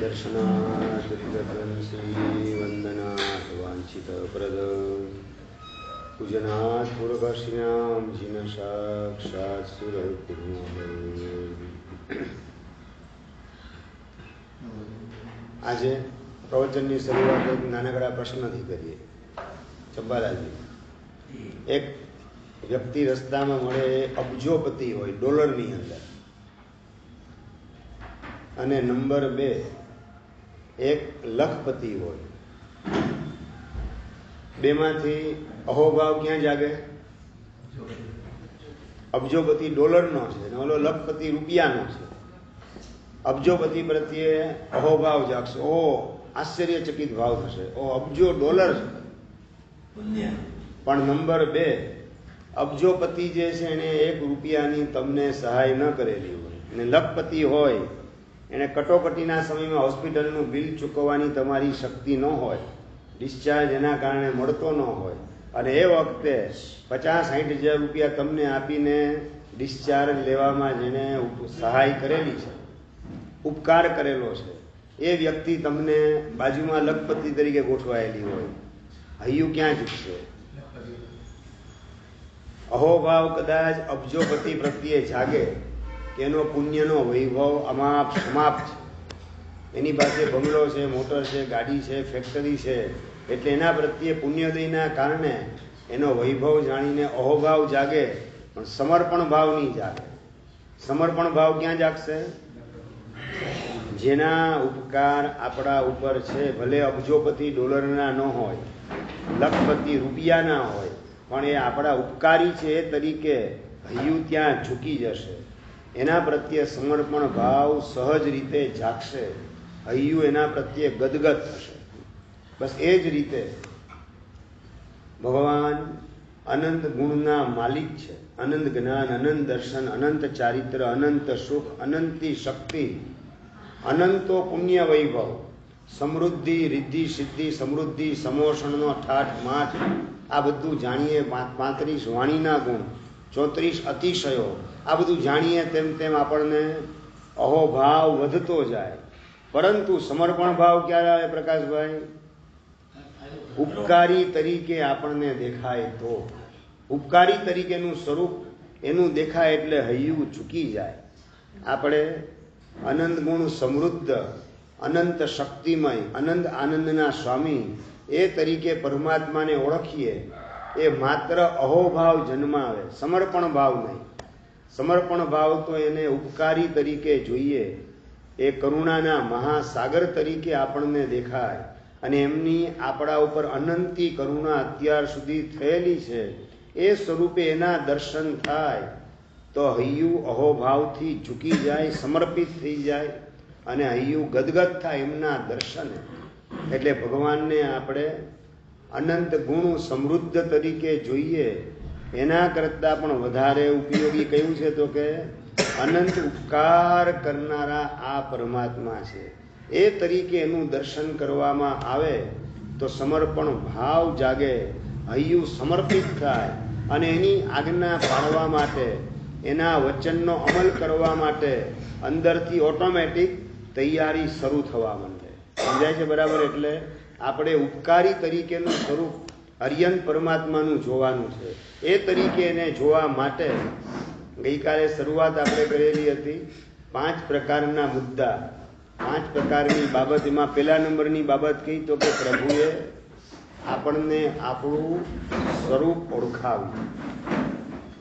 दर्शनात् विगतं श्रीवन्दनात् वाञ्छितप्रद पूजनात् पूर्वशिनां जिन साक्षात् सुरकुर्मः। આજે પ્રવચનની શરૂઆત એક નાનકડા પ્રશ્નથી કરીએ. ચંપાલાલજી, એક વ્યક્તિ રસ્તામાં મળે, અબજોપતિ હોય ડોલરની અંદર, અને નંબર 2 એક લખપતિ હોય. બેમાંથી અહોભાવ ક્યાં જાગે? અબજોપતિ ડોલરનો છે અને ઓલો લખપતિ રૂપિયાનો છે. અબજોપતિ પ્રત્યે અહોભાવ જાગશે. આશ્ચર્યચકિત ભાવ થશે. અબજો ડોલર છે. પણ નંબર 2 અબજોપતિ જે છે એને 1 રૂપિયાની તમને સહાય ન કરેલી હોય, અને લખપતિ હોય એને કટોકટીના સમયમાં હોસ્પિટલનું બિલ ચૂકવવાની તમારી શક્તિ ન હોય, ડિસ્ચાર્જ એના કારણે મળતો ન હોય, અને એ વખતે 50-60 હજાર રૂપિયા તમને આપીને ડિસ્ચાર્જ લેવામાં જેને સહાય કરેલી છે, ઉપકાર કરેલો છે, એ વ્યક્તિ તમને બાજુમાં લખપતિ તરીકે ગોઠવાયેલી હોય, હૈયું ક્યાં ચૂકશે? અહોભાવ કદાચ અબજોપતિ પ્રત્યે જાગે કે એનો પુણ્યનો વૈભવ અમાપ સમાપ છે, એની પાસે બંગલો છે, મોટર છે, ગાડી છે, ફેક્ટરી છે, એટલે એના પ્રત્યે પુણ્યોદયના કારણે એનો વૈભવ જાણીને અહોભાવ જાગે, પણ સમર્પણ ભાવ નહીં જાગે. સમર્પણ ભાવ ક્યાં જાગશે? જેના ઉપકાર આપણા ઉપર છે, ભલે અબજોપતિ ડોલરના ન હોય, લખપતિ રૂપિયાના હોય, પણ એ આપણા ઉપકારી છે એ તરીકે હૈયું ત્યાં ઝૂકી જશે. એના પ્રત્યે સમર્પણ ભાવ સહજ રીતે જાગશે. હૈયું એના પ્રત્યે ગદગદ થશે. બસ એ જ રીતે ભગવાન અનંત ગુણના માલિક છે. અનંત જ્ઞાન, અનંત દર્શન, અનંત ચારિત્ર, અનંત સુખ, અનંતી શક્તિ, અનંતો પુણ્ય વૈભવ, સમૃદ્ધિ, રિદ્ધિ, સિદ્ધિ, સમૃદ્ધિ, સમોષણનો ઠાઠ માઠ, આ બધું જાણીએ. 35 વાણીના ગુણ, 34 અતિશયો, આ બધું જાણીએ તેમ તેમ આપણને અહોભાવ વધતો જાય. પરંતુ સમર્પણ ભાવ ક્યારે આવે પ્રકાશભાઈ? ઉપકારી તરીકે આપણને દેખાય તો. ઉપકારી તરીકેનું સ્વરૂપ એનું દેખાય એટલે હૈયું ચૂકી જાય. આપણે અનંત ગુણ સમૃદ્ધ, અનંત શક્તિમય, અનંત આનંદના સ્વામી એ તરીકે પરમાત્માને ઓળખીએ, એ માત્ર અહોભાવ જન્માવે, સમર્પણ ભાવ નહીં. સમર્પણ ભાવ તો એને ઉપકારી તરીકે જોઈએ, એ કરુણાના મહાસાગર તરીકે આપણને દેખાય, અને એમની આપણા ઉપર અનંતી કરુણા અત્યાર સુધી થયેલી છે, એ સ્વરૂપે એના દર્શન થાય તો હૈયું અહોભાવથી ઝૂકી જાય, સમર્પિત થઈ જાય, અને હૈયું ગદગદ થાય એમના દર્શને. એટલે ભગવાનને આપણે અનંત ગુણ સમૃદ્ધ તરીકે જોઈએ. એના કરતાં પણ વધારે ઉપયોગી કયું છે તો કે અનંત ઉપકાર કરનારા આ પરમાત્મા છે, એ તરીકે એનું દર્શન કરવામાં આવે તો સમર્પણ ભાવ જાગે, હૈયું સમર્પિત થાય, અને એની આજ્ઞા પાળવા માટે, એના વચનનો અમલ કરવા માટે અંદરથી ઓટોમેટિક તૈયારી શરૂ થવા માંડે. સમજાય છે બરાબર? એટલે આપણે ઉપકારી તરીકેનું સ્વરૂપ અર્યંત પરમાત્માનું જોવાનું છે. એ તરીકે એને જોવા માટે ગઈકાલે શરૂઆત આપણે કરેલી હતી 5 પ્રકારના મુદ્દા, 5 પ્રકારની બાબત. એમાં પહેલા નંબરની બાબત કઈ તો કે પ્રભુએ આપણને આપણું સ્વરૂપ ઓળખાવ્યું.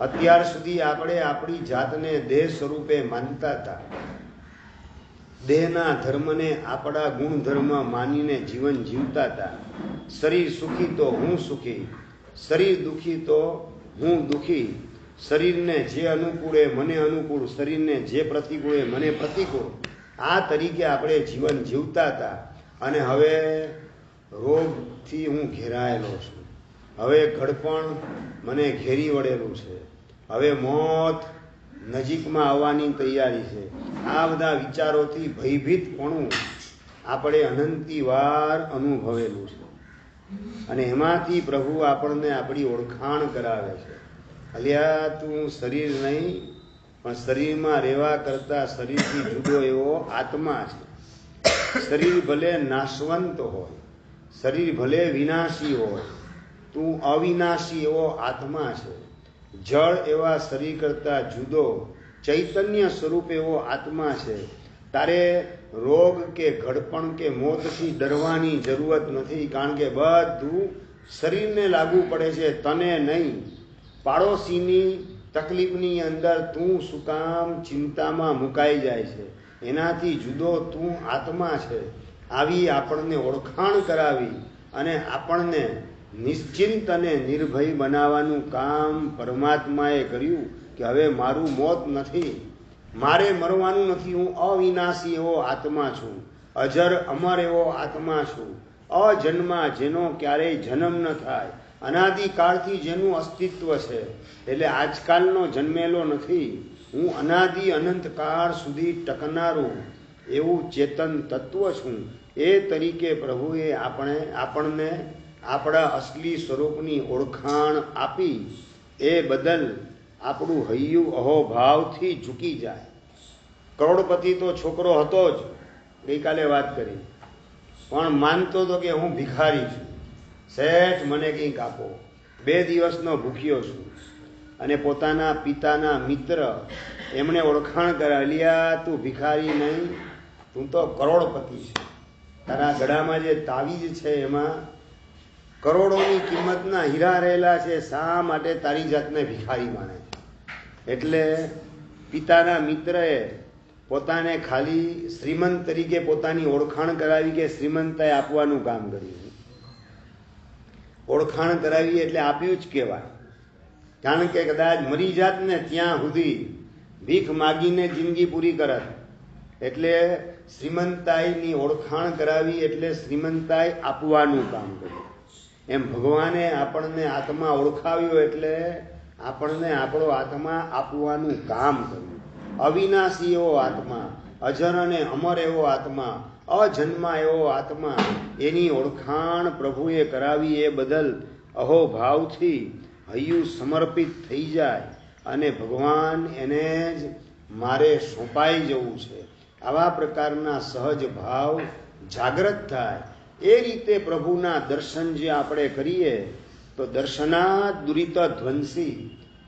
અત્યાર સુધી આપણે આપણી જાતને દેહ સ્વરૂપે માનતા હતા. દેહના ધર્મને આપણા ગુણધર્મ માનીને જીવન જીવતા હતા. શરીર સુખી તો હું સુખી, શરીર દુઃખી તો હું દુઃખી, શરીરને જે અનુકૂળે મને અનુકૂળ, શરીરને જે પ્રતિકૂળે મને પ્રતિકૂળ, આ તરીકે આપણે જીવન જીવતા હતા. અને હવે રોગથી હું ઘેરાયેલો છું, હવે ઘડપણ મને ઘેરી વળેલું છે, હવે મોત નજીકમાં આવવાની તૈયારી છે. આ બધા વિચારોથી ભયભીતપણું આપણે અનંતી વાર અનુભવેલું છે, અને એમાંથી પ્રભુ આપણને આપણી ઓળખાણ કરાવે છે. અલ્યા તું શરીર નહીં, પણ શરીરમાં રહેવા કરતા શરીરથી જુદો એવો આત્મા છે. શરીર ભલે નાશવંત હોય, શરીર ભલે વિનાશી હોય, તું અવિનાશી એવો આત્મા છે. જળ એવા શરીર કરતા જુદો ચૈતન્ય સ્વરૂપ એવો આત્મા છે. તારે રોગ કે ઘડપણ કે મોતથી ડરવાની જરૂરત નથી, કારણ કે બધું શરીરને લાગુ પડે છે, તને નહીં. પાડોશીની તકલીફની અંદર તું શું કામ ચિંતામાં મુકાઈ જાય છે? એનાથી જુદો તું આત્મા છે. આવી આપણને ઓળખાણ કરાવી અને આપણને નિશ્ચિંત અને નિર્ભય બનાવવાનું કામ પરમાત્માએ કર્યું કે હવે મારું મોત નથી, મારે મરવાનું નથી. હું અવિનાશી એવો આત્મા છું, અજર અમર એવો આત્મા છું, અજન્મા, જેનો ક્યારેય જન્મ ન થાય, અનાદિકાળથી જેનું અસ્તિત્વ છે. એટલે આજકાલનો જન્મેલો નથી, હું અનાદિ અનંતકાળ સુધી ટકનારું એવું ચેતન તત્વ છું. એ તરીકે પ્રભુએ આપણને આપણા અસલી સ્વરૂપની ઓળખાણ આપી. એ બદલ આપણું હૈયું અહોભાવથી ઝૂકી જાય. કરોડપતિ તો છોકરો હતો જ, ગઈકાલે વાત કરી, પણ માનતો હતો કે હું ભિખારી છું, શેઠ મને કંઈક આપો, 2 દિવસનો ભૂખ્યો છું. અને પોતાના પિતાના મિત્ર એમણે ઓળખાણ કરાવ્યા, તું ભિખારી નહીં, તું તો કરોડપતિ છે. તારા ગળામાં જે તાવીજ છે એમાં કરોડોની કિંમતના હીરા રહેલા છે, શા માટે તારી જાતને ભિખારી માને? એટલે પિતાના મિત્રએ પોતાને ખાલી શ્રીમંત તરીકે પોતાની ઓળખાણ કરાવી કે શ્રીમંતાએ આપવાનું કામ કર્યું. ઓળખાણ કરાવી એટલે આપ્યું જ કહેવાય, કારણ કે કદાચ મરી જાત ને ત્યાં સુધી ભીખ માગીને જિંદગી પૂરી કરત. એટલે શ્રીમંતાઈની ઓળખાણ કરાવી એટલે શ્રીમંતાઈ આપવાનું કામ કર્યું. એમ ભગવાને આપણને આત્મા ઓળખાવ્યો એટલે આપણને આપણો આત્મા આપવાનું કામ કર્યું. અવિનાશી એવો આત્મા, અજર અને અમર એવો આત્મા, અજન્મા એવો આત્મા, એની ઓળખાણ પ્રભુએ કરાવી. એ બદલ અહોભાવથી હૈયું સમર્પિત થઈ જાય અને ભગવાન એને જ મારે સોંપાઈ જવું છે, આવા પ્રકારના સહજ ભાવ જાગૃત થાય. એ રીતે પ્રભુના દર્શન જે આપણે કરીએ તો દર્શનાત દુરિત ધ્વંસી,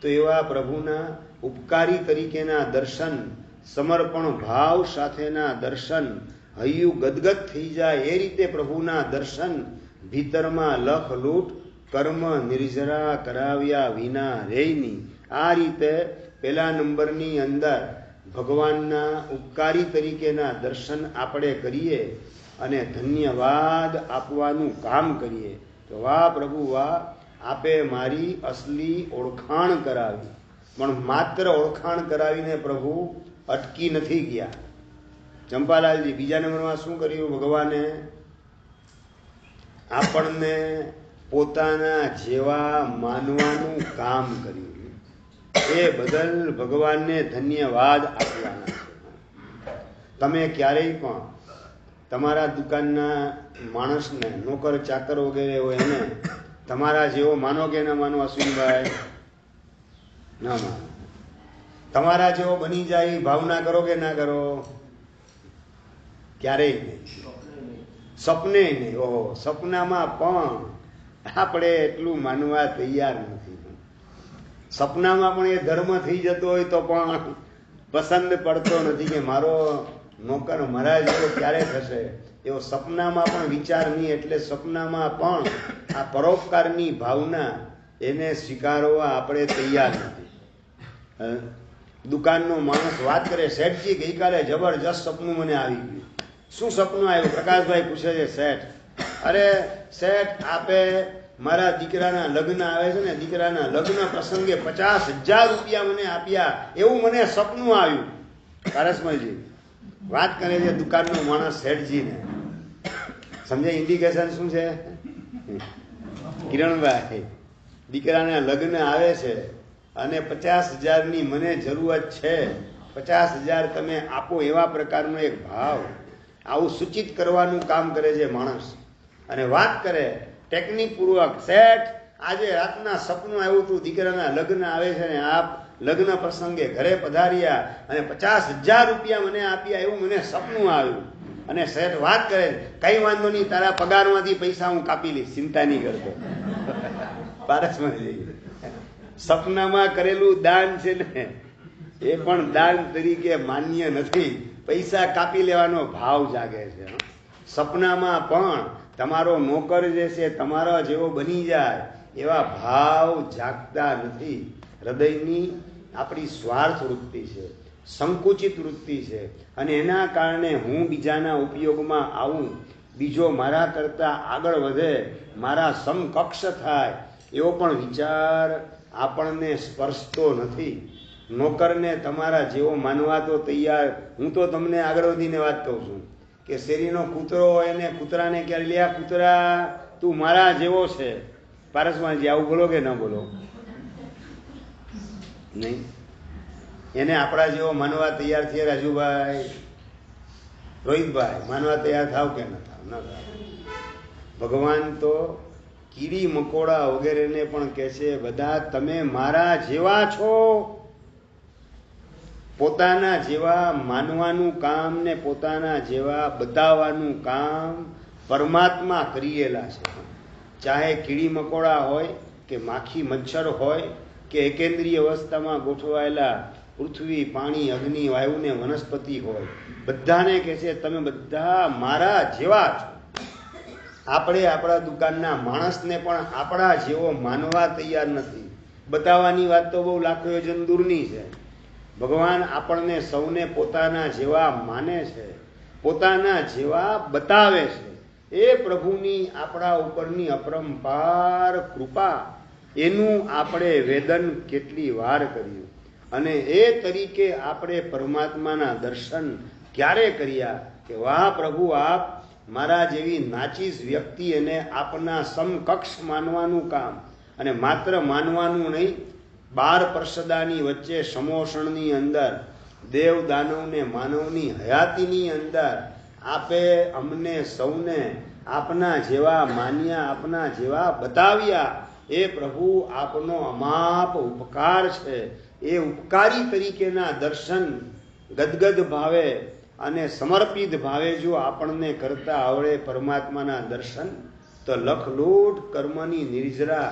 તો એવા પ્રભુના ઉપકારી તરીકેના દર્શન, સમર્પણ ભાવ સાથેના દર્શન, હૈયું ગદગદ થઈ જાય એ રીતે પ્રભુના દર્શન, ભીતરમાં લખ લૂંટ કર્મ નિર્જરા કરાવ્યા વિના રેયની. આ રીતે પહેલા નંબરની અંદર ભગવાનના ઉપકારી તરીકેના દર્શન આપણે કરીએ અને ધન્યવાદ આપવાનું કામ કરીએ. તો વાહ પ્રભુ વાહ, આપે મારી અસલી ઓળખાણ કરાવી. પણ માત્ર ઓળખાણ કરાવીને પ્રભુ અટકી નથી ગયા. ચંપાલાલજી, બીજા નંબરમાં શું કર્યું ભગવાને? આપણને પોતાના જેવા માનવાનું કામ કર્યું. એ બદલ ભગવાનને ધન્યવાદ આપવાના છે. તમે ક્યારેય પણ તમારા દુકાનના માણસને, નોકર ચાકર વગેરે હોય એને તમારા જેવો માનો કે ના માનો? અશ્વિનભાઈ, ના માનો. તમારા જેવો બની જાય ભાવના કરો કે ના કરો? ક્યારેય નહીં, સપને નહીં. ઓહો, સપનામાં પણ આપણે એટલું માનવા તૈયાર નથી. સપનામાં પણ એ ધર્મ થઈ જતો હોય તો પણ પસંદ પડતો નથી કે મારો નોકર મારા જેવો ક્યારે થશે, એવો સપનામાં પણ વિચાર નહીં. એટલે સપનામાં પણ આ પરોપકારની ભાવના એને સ્વીકારવા આપણે તૈયાર નથી. દુકાનનો માણસ વાત કરે, શેઠજી ગઈકાલે જબરજસ્ત સપનું મને આવી ગયું. શું સપનું આવ્યું? પ્રકાશભાઈ પૂછે છે. શેઠ, અરે શેઠ, આપે મારા દીકરાના લગ્ન આવે છે ને, દીકરાના લગ્ન પ્રસંગે 50,000 રૂપિયા મને આપ્યા, એવું મને સપનું આવ્યું. પારસમલજી વાત કરે છે દુકાનનો માણસ શેઠજીને. સમજે ઇન્ડિકેશન શું છે? કિરણભાઈ, દીકરાના લગ્ન આવે છે અને 50,000ની મને જરૂરત છે, 50,000 તમે આપો, એવા પ્રકારનો એક ભાવ. આવું સૂચિત કરવાનું કામ કરે છે માણસ. અને વાત કરે ટેકનિક પૂર્વક, શેઠ આજે રાતના સપનું આવ્યું હતું, દીકરાના લગ્ન આવે છે ને આપ લગ્ન પ્રસંગે ઘરે પધાર્યા અને 50,000 રૂપિયા મને આપ્યા, એવું મને સપનું આવ્યું. અને શેઠ વાત કરે, કઈ વાંધો નહીં, તારા પગારમાંથી પૈસા હું કાપી લઈશ, ચિંતા નહીં કરતો. પારસમાં જઈએ, સપનામાં કરેલું દાન છે ને એ પણ દાન તરીકે માન્ય નથી. પૈસા કાપી લેવાનો ભાવ જાગે છે. સપનામાં પણ તમારો નોકર જે છે તમારા જેવો બની જાય એવા ભાવ જાગતા નથી. હૃદયની આપણી સ્વાર્થ વૃત્તિ છે, સંકુચિત વૃત્તિ છે, અને એના કારણે હું બીજાના ઉપયોગમાં આવું, બીજો મારા કરતા આગળ વધે, મારા સમકક્ષ થાય એવો પણ વિચાર આપણને સ્પર્શતો નથી. નોકરને તમારા જેવો માનવા તો તૈયાર. હું તો તમને આગળ વધીને વાત કહું છું કે શેરીનો કૂતરો હોય એને કૂતરાને ક્યારે લ્યા કૂતરા તું મારા જેવો છે. પારસમાજી આવું બોલો કે ના બોલો? નહીં. એને આપણા જેવો માનવા તૈયાર થયા? રાજુભાઈ, રોહિતભાઈ, માનવા તૈયાર થાવ કે ન થાવ? ન થાવ. ભગવાન તો કીડી મકોડા વગેરેને પણ કહે છે બધા તમે મારા જેવા છો. પોતાના જેવા માનવાનું કામ ને પોતાના જેવા બતાવવાનું કામ પરમાત્મા કરેલા છે. ચાહે કીડી મકોડા હોય કે માખી મચ્છર હોય કે એકેન્દ્રીય અવસ્થામાં ગોઠવાયેલા પૃથ્વી, પાણી, અગ્નિ, વાયુ ને વનસ્પતિ હોય, બધાને કહે છે તમે બધા મારા જેવા છો. આપણે આપણા દુકાનના માણસને પણ આપણા જેવો માનવા તૈયાર નથી. બતાવવાની વાત તો બહુ લાખો યોજન દૂરની છે. ભગવાન આપણને સૌને પોતાના જેવા માને છે, પોતાના જેવા બતાવે છે. એ પ્રભુની આપણા ઉપરની અપરંપાર કૃપા, એનું આપણે વેદન કેટલી વાર કર્યું, અને એ તરીકે આપણે પરમાત્માના દર્શન ક્યારે કર્યા કે વાહ પ્રભુ, આપ મારા જેવી નાચીસ વ્યક્તિ એને આપના સમકક્ષ માનવાનું કામ, અને માત્ર માનવાનું નહીં, 12 પરસદાની વચ્ચે સમોષણની અંદર દેવ દાનવને માનવની હયાતીની અંદર આપે અમને સૌને આપના જેવા માન્યા, આપના જેવા બતાવ્યા. એ પ્રભુ આપનો અમાપ ઉપકાર છે. એ ઉપકારી તરીકેના દર્શન ગદગદ ભાવે અને સમર્પિત ભાવે જો આપણને કરતા આવડે પરમાત્માના દર્શન, તો લખલૂટ કર્મની નિર્જરા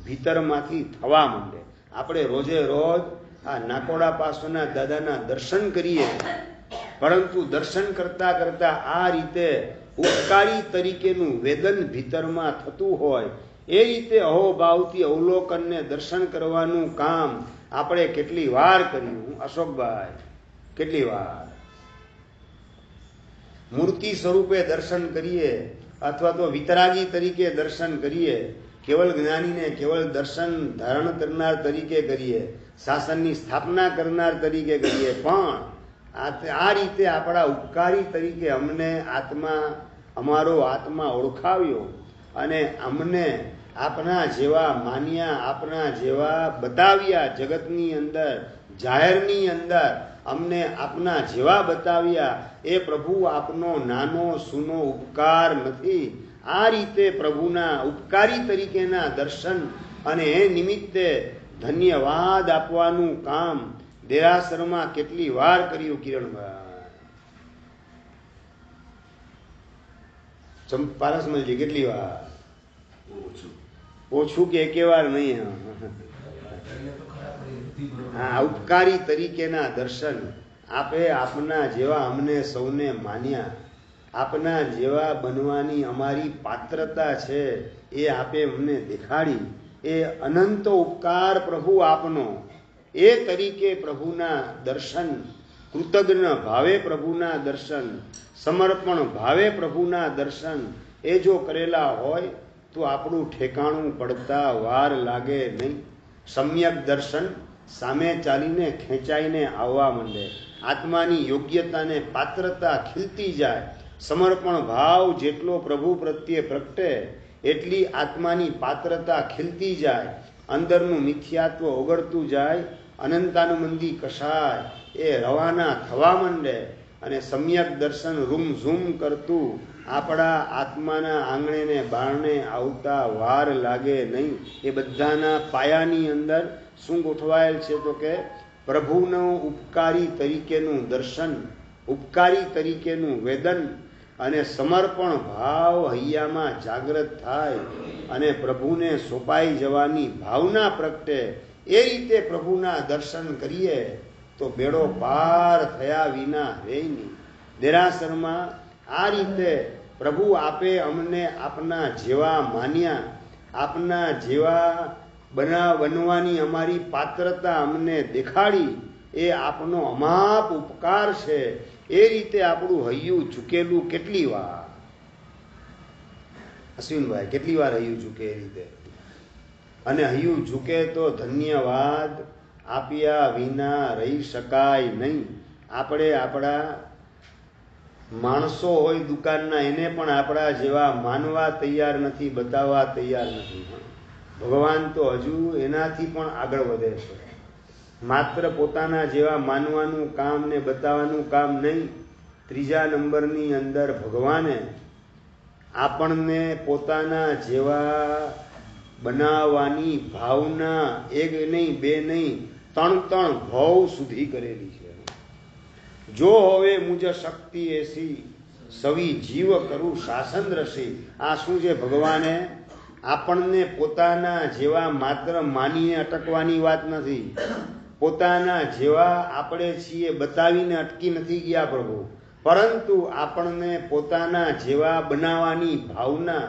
ભીતરમાંથી થવા માંડે. આપણે રોજે રોજ આ નાકોડા પાસોના દાદાના દર્શન કરીએ, પરંતુ દર્શન કરતા કરતા આ રીતે ઉપકારી તરીકેનું વેદન ભીતરમાં થતું હોય, એ રીતે અહોભાવથી અવલોકનને દર્શન કરવાનું કામ આપણે કેટલી વાર કર્યું? અશોકભાઈ, કેટલી વાર? મૂર્તિ સ્વરૂપે દર્શન કરીએ અથવા તો વિતરાગી તરીકે દર્શન કરીએ, કેવલ જ્ઞાનીને કેવલ દર્શન ધારણ કરનાર તરીકે કરીએ, શાસનની સ્થાપના કરનાર તરીકે કરીએ, પણ આ રીતે આપણા ઉપકારી તરીકે અમને અમારો આત્મા ઓળખાવ્યો અને અમને આપના જેવા માન્યા, આપના જેવા બતાવ્યા, જગતની અંદર, જાહેરની અંદર અમને આપના જેવા બતાવ્યા. એ પ્રભુ આપનો નાનો સૂનો ઉપકાર નથી. આ રીતે પ્રભુના ઉપકારી તરીકેના દર્શન અને એ નિમિત્તે ધન્યવાદ આપવાનું કામ દેરાસરમાં કેટલી વાર કર્યું? કિરણભાઈ, પારસમલજી, કેટલી વાર? ઓછું કે એકે વાર નહીં. હા, ઉપકારી તરીકેના દર્શન આપે આપના જેવા અમને સૌને માન્યા, આપના જેવા બનવાની અમારી પાત્રતા છે એ આપે અમને દેખાડી. એ અનંત ઉપકાર પ્રભુ આપનો. એ તરીકે પ્રભુના દર્શન, કૃતજ્ઞ ભાવે પ્રભુના દર્શન, સમર્પણ ભાવે પ્રભુના દર્શન એ જો કરેલા હોય તો આપણું ઠેકાણું પડતા વાર લાગે નહીં. સમ્યક દર્શન સામે ચાલીને ખેંચાઈને આવવા માંડે. આત્માની યોગ્યતાને પાત્રતા ખીલતી જાય. સમર્પણ ભાવ જેટલો પ્રભુ પ્રત્યે પ્રગટે એટલી આત્માની પાત્રતા ખીલતી જાય. અંદરનું મિથ્યાત્વ ઓગળતું જાય. અનંતાનુબંધી કષાય એ રવાના થવા માંડે અને સમ્યક દર્શન રૂમ ઝૂમ કરતું આપણા આત્માના આંગણે ને બારણે આવતા વાર લાગે નહીં. એ બધાના પાયાની અંદર શું ગોઠવાયેલ છે? તો કે પ્રભુનું ઉપકારી તરીકેનું દર્શન, ઉપકારી તરીકેનું વેદન અને સમર્પણ ભાવ હૈયામાં જાગૃત થાય અને પ્રભુને સોંપાઈ જવાની ભાવના પ્રગટે, એ રીતે પ્રભુના દર્શન કરીએ તો બેડો પાર થયા વિના રહે નહીં. દેરાસરમાં આ રીતે પ્રભુ આપે અમને આપના જેવા માન્યા, આપના જેવા બનવાની અમારી પાત્રતા અમને દેખાડી, એ આપનો અમાપ ઉપકાર છે. એ રીતે આપણું હૈયું ઝૂકેલું કેટલી વાર, અશ્વિનભાઈ કેટલી વાર હૈયું ઝૂકે એ રીતે? અને હૈયું ઝૂકે તો ધન્યવાદ આપ્યા વિના રહી શકાય નહીં. આપણે આપણા માણસો હોય દુકાનના, એને પણ આપણા જેવા માનવા તૈયાર નથી, બતાવવા તૈયાર નથી. ભગવાન તો હજુ એનાથી પણ આગળ વધે છે. માત્ર પોતાના જેવા માનવાનું કામ ને બતાવવાનું કામ નહીં, ત્રીજા નંબરની અંદર ભગવાને આપણને પોતાના જેવા બનાવવાની ભાવના એક નહીં, બે નહીં, ત્રણ ભાવ સુધી કરેલી છે. જો હવે મુજ શક્તિ એસી સવી જીવ કરું શાસન રસી. આ શું છે? ભગવાને આપણને પોતાના જેવા માત્ર માનીને અટકવાની વાત નથી, પોતાના જેવા આપણે છીએ બતાવીને અટકી નથી ગયા પ્રભુ, પરંતુ આપણને પોતાના જેવા બનાવવાની ભાવના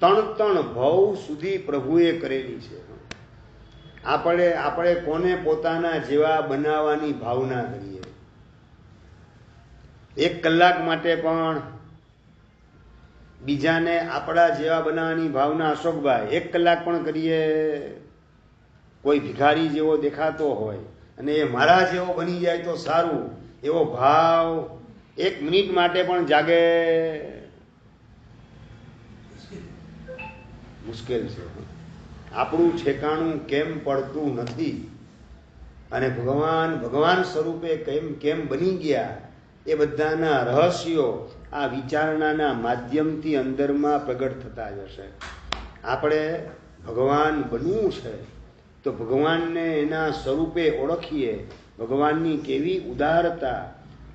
ત્રણ ભાવ સુધી પ્રભુએ કરેલી છે. આપણે કોને પોતાના જેવા બનાવવાની ભાવના કરીએ? 1 કલાક માટે પણ બીજાને આપણા જેવા બનાવવાની ભાવના, અશોકભાઈ 1 કલાક પણ કરીએ, કોઈ ભિખારી જેવો દેખાતો હોય અને એ મારા જેવો બની જાય તો સારું, એવો ભાવ 1 મિનિટ માટે પણ જાગે? મુશ્કેલ છે. આપણું ઠેકાણું કેમ પડતું નથી અને ભગવાન સ્વરૂપે કેમ બની ગયા, એ બધાના રહસ્યો આ વિચારણાના માધ્યમથી અંદરમાં પ્રગટ થતા જશે. આપણે ભગવાન બનવું છે તો ભગવાનને એના સ્વરૂપે ઓળખીએ. ભગવાનની કેવી ઉદારતા,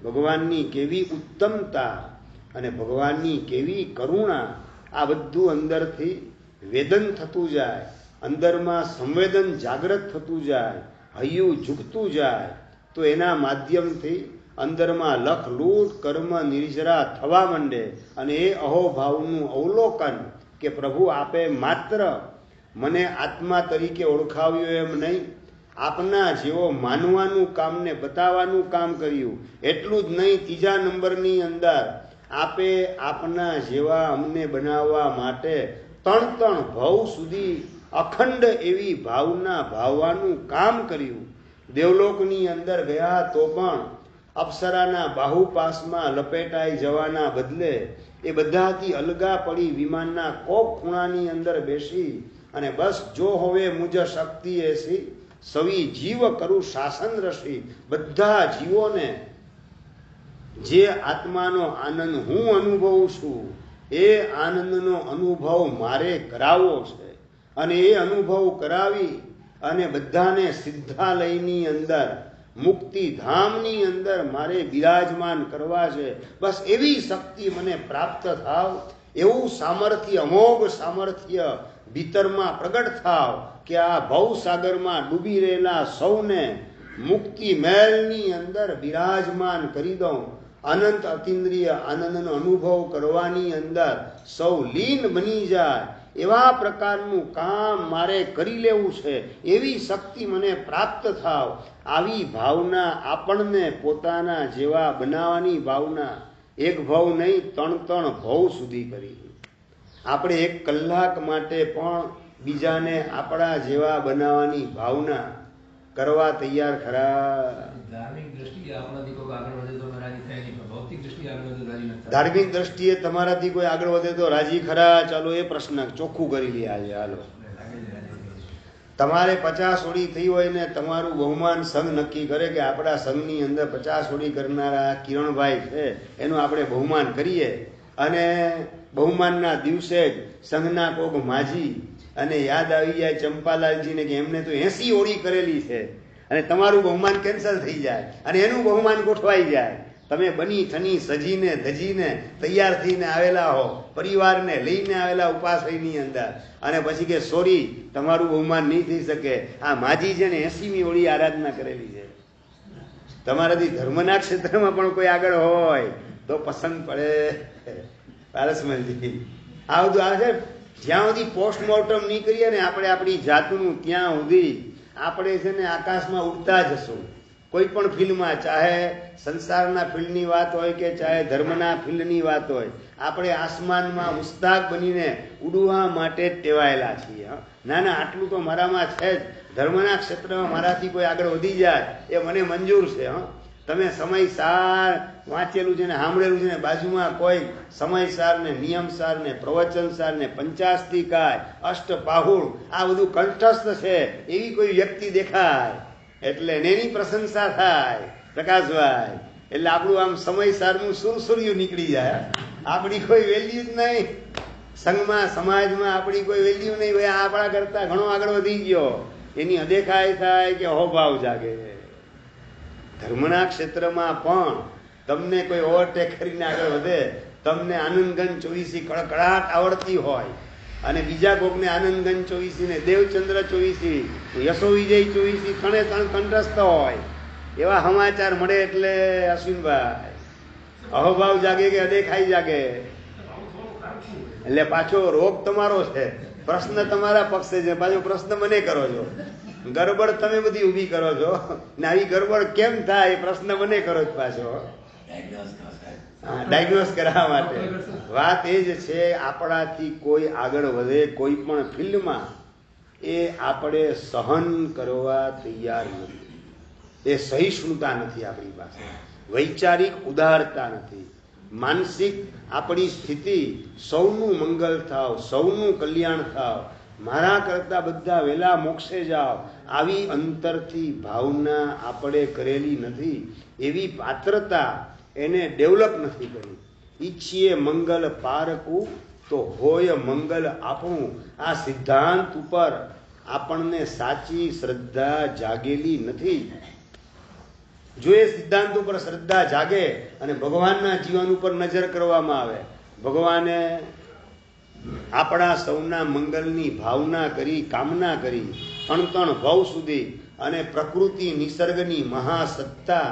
ભગવાનની કેવી ઉત્તમતા અને ભગવાનની કેવી કરુણા, આ બધું અંદરથી વેદન થતું જાય, અંદરમાં સંવેદન જાગૃત થતું જાય, હૈયું ઝૂકતું જાય, તો એના માધ્યમથી અંદરમાં લખ લૂટ કર્મ નિર્જરા થવા માંડે. અને એ અહોભાવનું અવલોકન કે પ્રભુ આપે માત્ર મને આત્મા તરીકે ઓળખાવ્યો એમ નહીં, આપના જેવો માનવાનું કામ ને બતાવવાનું કામ કર્યું. એટલું જ નહીં, ત્રીજા નંબરની અંદર આપે આપના જેવા અમને બનાવવા માટે ત્રણ ભાવ સુધી અખંડ એવી ભાવના ભાવવાનું કામ કર્યું. દેવલોકની અંદર ગયા તો પણ અપ્સરાના બાહુપાસમાં લપેટાઈ જવાના બદલે એ બધાથી અલગા પડી વિમાનના કોક ખૂણાની અંદર બેસી અને બસ જો હવે મુજ શક્તિ એસી સવી જીવ કરું શાસન રસી. બધા જીવોને જે આત્માનો આનંદ હું અનુભવું છું, એ આનંદનો અનુભવ મારે કરાવવો છે. અને એ અનુભવ કરાવી અને બધાને સિદ્ધાલયની અંદર, મુક્તિધામની અંદર મારે બિરાજમાન કરવા છે. બસ એવી શક્તિ મને પ્રાપ્ત થાવ, એવું સામર્થ્ય, અમોઘ સામર્થ્ય ભીતરમાં પ્રગટ થાવ કે આ ભવસાગરમાં ડૂબી રહેલા સૌને મુક્તિ મહેલની અંદર બિરાજમાન કરી દઉં. અનંત અતિન્દ્રિય આનંદનો અનુભવ કરવાની અંદર સૌ લીન બની જાય, એવા પ્રકારનું કામ મારે કરી લેવું છે. એવી શક્તિ મને પ્રાપ્ત થાવ. આવી ભાવના આપણને પોતાના જેવા બનાવવાની ભાવના 1 ભાવ નહીં, 3 ભાવ સુધી કરી. આપણે 1 કલાક માટે પણ બીજાને આપણા જેવા બનાવવાની ભાવના કરવા તૈયાર ખરા? ધાર્મિક દ્રષ્ટિએ આપણાથી કોઈ આગળ વધે તો રાજી થાય નહીં, પણ ભૌતિક દ્રષ્ટિએ આગળ વધે તો રાજી નથી. ધાર્મિક દ્રષ્ટિએ તમારાથી કોઈ આગળ વધે તો રાજી ખરા? ચાલો એ પ્રશ્ન ચોખ્ખું કરી લઈએ આજે. હાલો, તમારે 50 ઓળી થઈ હોય ને તમારું બહુમાન સંઘ નક્કી કરે કે આપણા સંઘની અંદર 50 ઓળી કરનારા કિરણભાઈ છે, એનું આપણે બહુમાન કરીએ. અને બહુમાનના દિવસે જ સંઘના કોક માજી અને યાદ આવી જાય ચંપાલાલજીને કે એમને તો 80 ઓળી કરેલી છે, અને તમારું બહુમાન કેન્સલ થઈ જાય અને એનું બહુમાન ગોઠવાઈ જાય, તમે બની ઠની સજીને ધજીને તૈયાર થઈને આવેલા હો, પરિવારને લઈને આવેલા ઉપાશ્રયની અંદર, અને પછી કે સોરી તમારું બહુમાન નહીં થઈ શકે. આ માજી છે ને 80મી ઓળી આરાધના કરેલી છે. તમારાથી ધર્મના ક્ષેત્રમાં પણ કોઈ આગળ હોય તો પસંદ પડે. પારસમલજી આ બધું આવે છે. જ્યાં સુધી પોસ્ટમોર્ટમ નહીં કરીએ ને આપણે આપણી જાતનું, ત્યાં સુધી આપણે છે ને આકાશમાં ઉડતા જશું. કોઈ પણ ફિલ્ડમાં, ચાહે સંસારના ફિલ્ડની વાત હોય કે ચાહે ધર્મના ફિલ્ડની વાત હોય, આપણે આસમાનમાં મુસ્તાક બનીને ઉડવા માટે ટેવાયેલા છીએ. ના ના, આટલું તો મારામાં છે જ. ધર્મના ક્ષેત્રમાં મારાથી કોઈ આગળ વધી જાય એ મને મંજૂર છે. તમે સમયસાર વાંચેલું છે ને સાંભળેલું છે ને બાજુમાં કોઈ સમયસાર ને નિયમસાર ને પ્રવચનસાર ને પંચાસ્તિકાય, અષ્ટપાહુળ આ બધું કંઠસ્થ છે એવી કોઈ વ્યક્તિ દેખાય એટલે એની પ્રશંસા થાય. પ્રકાશભાઈ, એટલે આપણું આમ સમયસારનું સુરસુર્યું નીકળી જાય. આપણી કોઈ વેલ્યુ જ નહીં સંઘમાં, સમાજમાં આપણી કોઈ વેલ્યુ નહીં. ભાઈ આપણા કરતા ઘણો આગળ વધી ગયો એની અદેખાય થાય કે અહોભાવ જાગે. ધર્મના ક્ષેત્રમાં પણ તમને કોઈ ઓવરટેક કરીને આગળ વધે, તમને આનંદગંજ ચોવીસી કડકડાટ આવડતી હોય અને બીજા કોકને આનંદગંજ ચોવીસી ને દેવચંદ્ર ચોવીસી, યશો વિજય ચોવીસી ત્રણે ત્રણ કંઠસ્થ હોય, એવા સમાચાર મળે એટલે અશ્વિનભાઈ અહોભાવ જાગે કે અદેખાઈ જાગે. એટલે પાછો રોગ તમારો છે, પ્રશ્ન તમારા પક્ષે છે, પાછો પ્રશ્ન મને કરો છો. ગરબડ તમે બધી ઊભી કરો છો ને આવી ગરબડ કેમ થાય એ પ્રશ્ન મને કરો છો પાછો. ડાયગ્નોસ કરવા માટે વાત એ જ છે. આપણાથી કોઈ આગળ વધે કોઈ પણ ફિલ્ડમાં એ આપણે સહન કરવા તૈયાર નથી. એ સહિષ્ણુતા નથી આપણી પાસે, વૈચારિક ઉદારતા નથી, માનસિક આપણી સ્થિતિ સૌનું મંગલ થાવ, સૌનું કલ્યાણ થાવ, મારા કરતા બધા વેલા મોક્ષે જાઓ, આવી અંતરથી ભાવના આપણે કરેલી નથી. એવી પાત્રતા એને ડેવલપ નથી કરી. ઈચ્છીએ મંગલ પારકું તો હોય મંગલ આપણું. આ સિદ્ધાંત ઉપર આપણને સાચી શ્રદ્ધા જાગેલી નથી. જો એ સિદ્ધાંત ઉપર શ્રદ્ધા જાગે અને ભગવાનના જીવન ઉપર નજર કરવામાં આવે, ભગવાને આપણા સૌના મંગલની ભાવના કરી, કામના કરી, ત્રણ ભવ સુધી, અને પ્રકૃતિ નિસર્ગની મહાસત્તા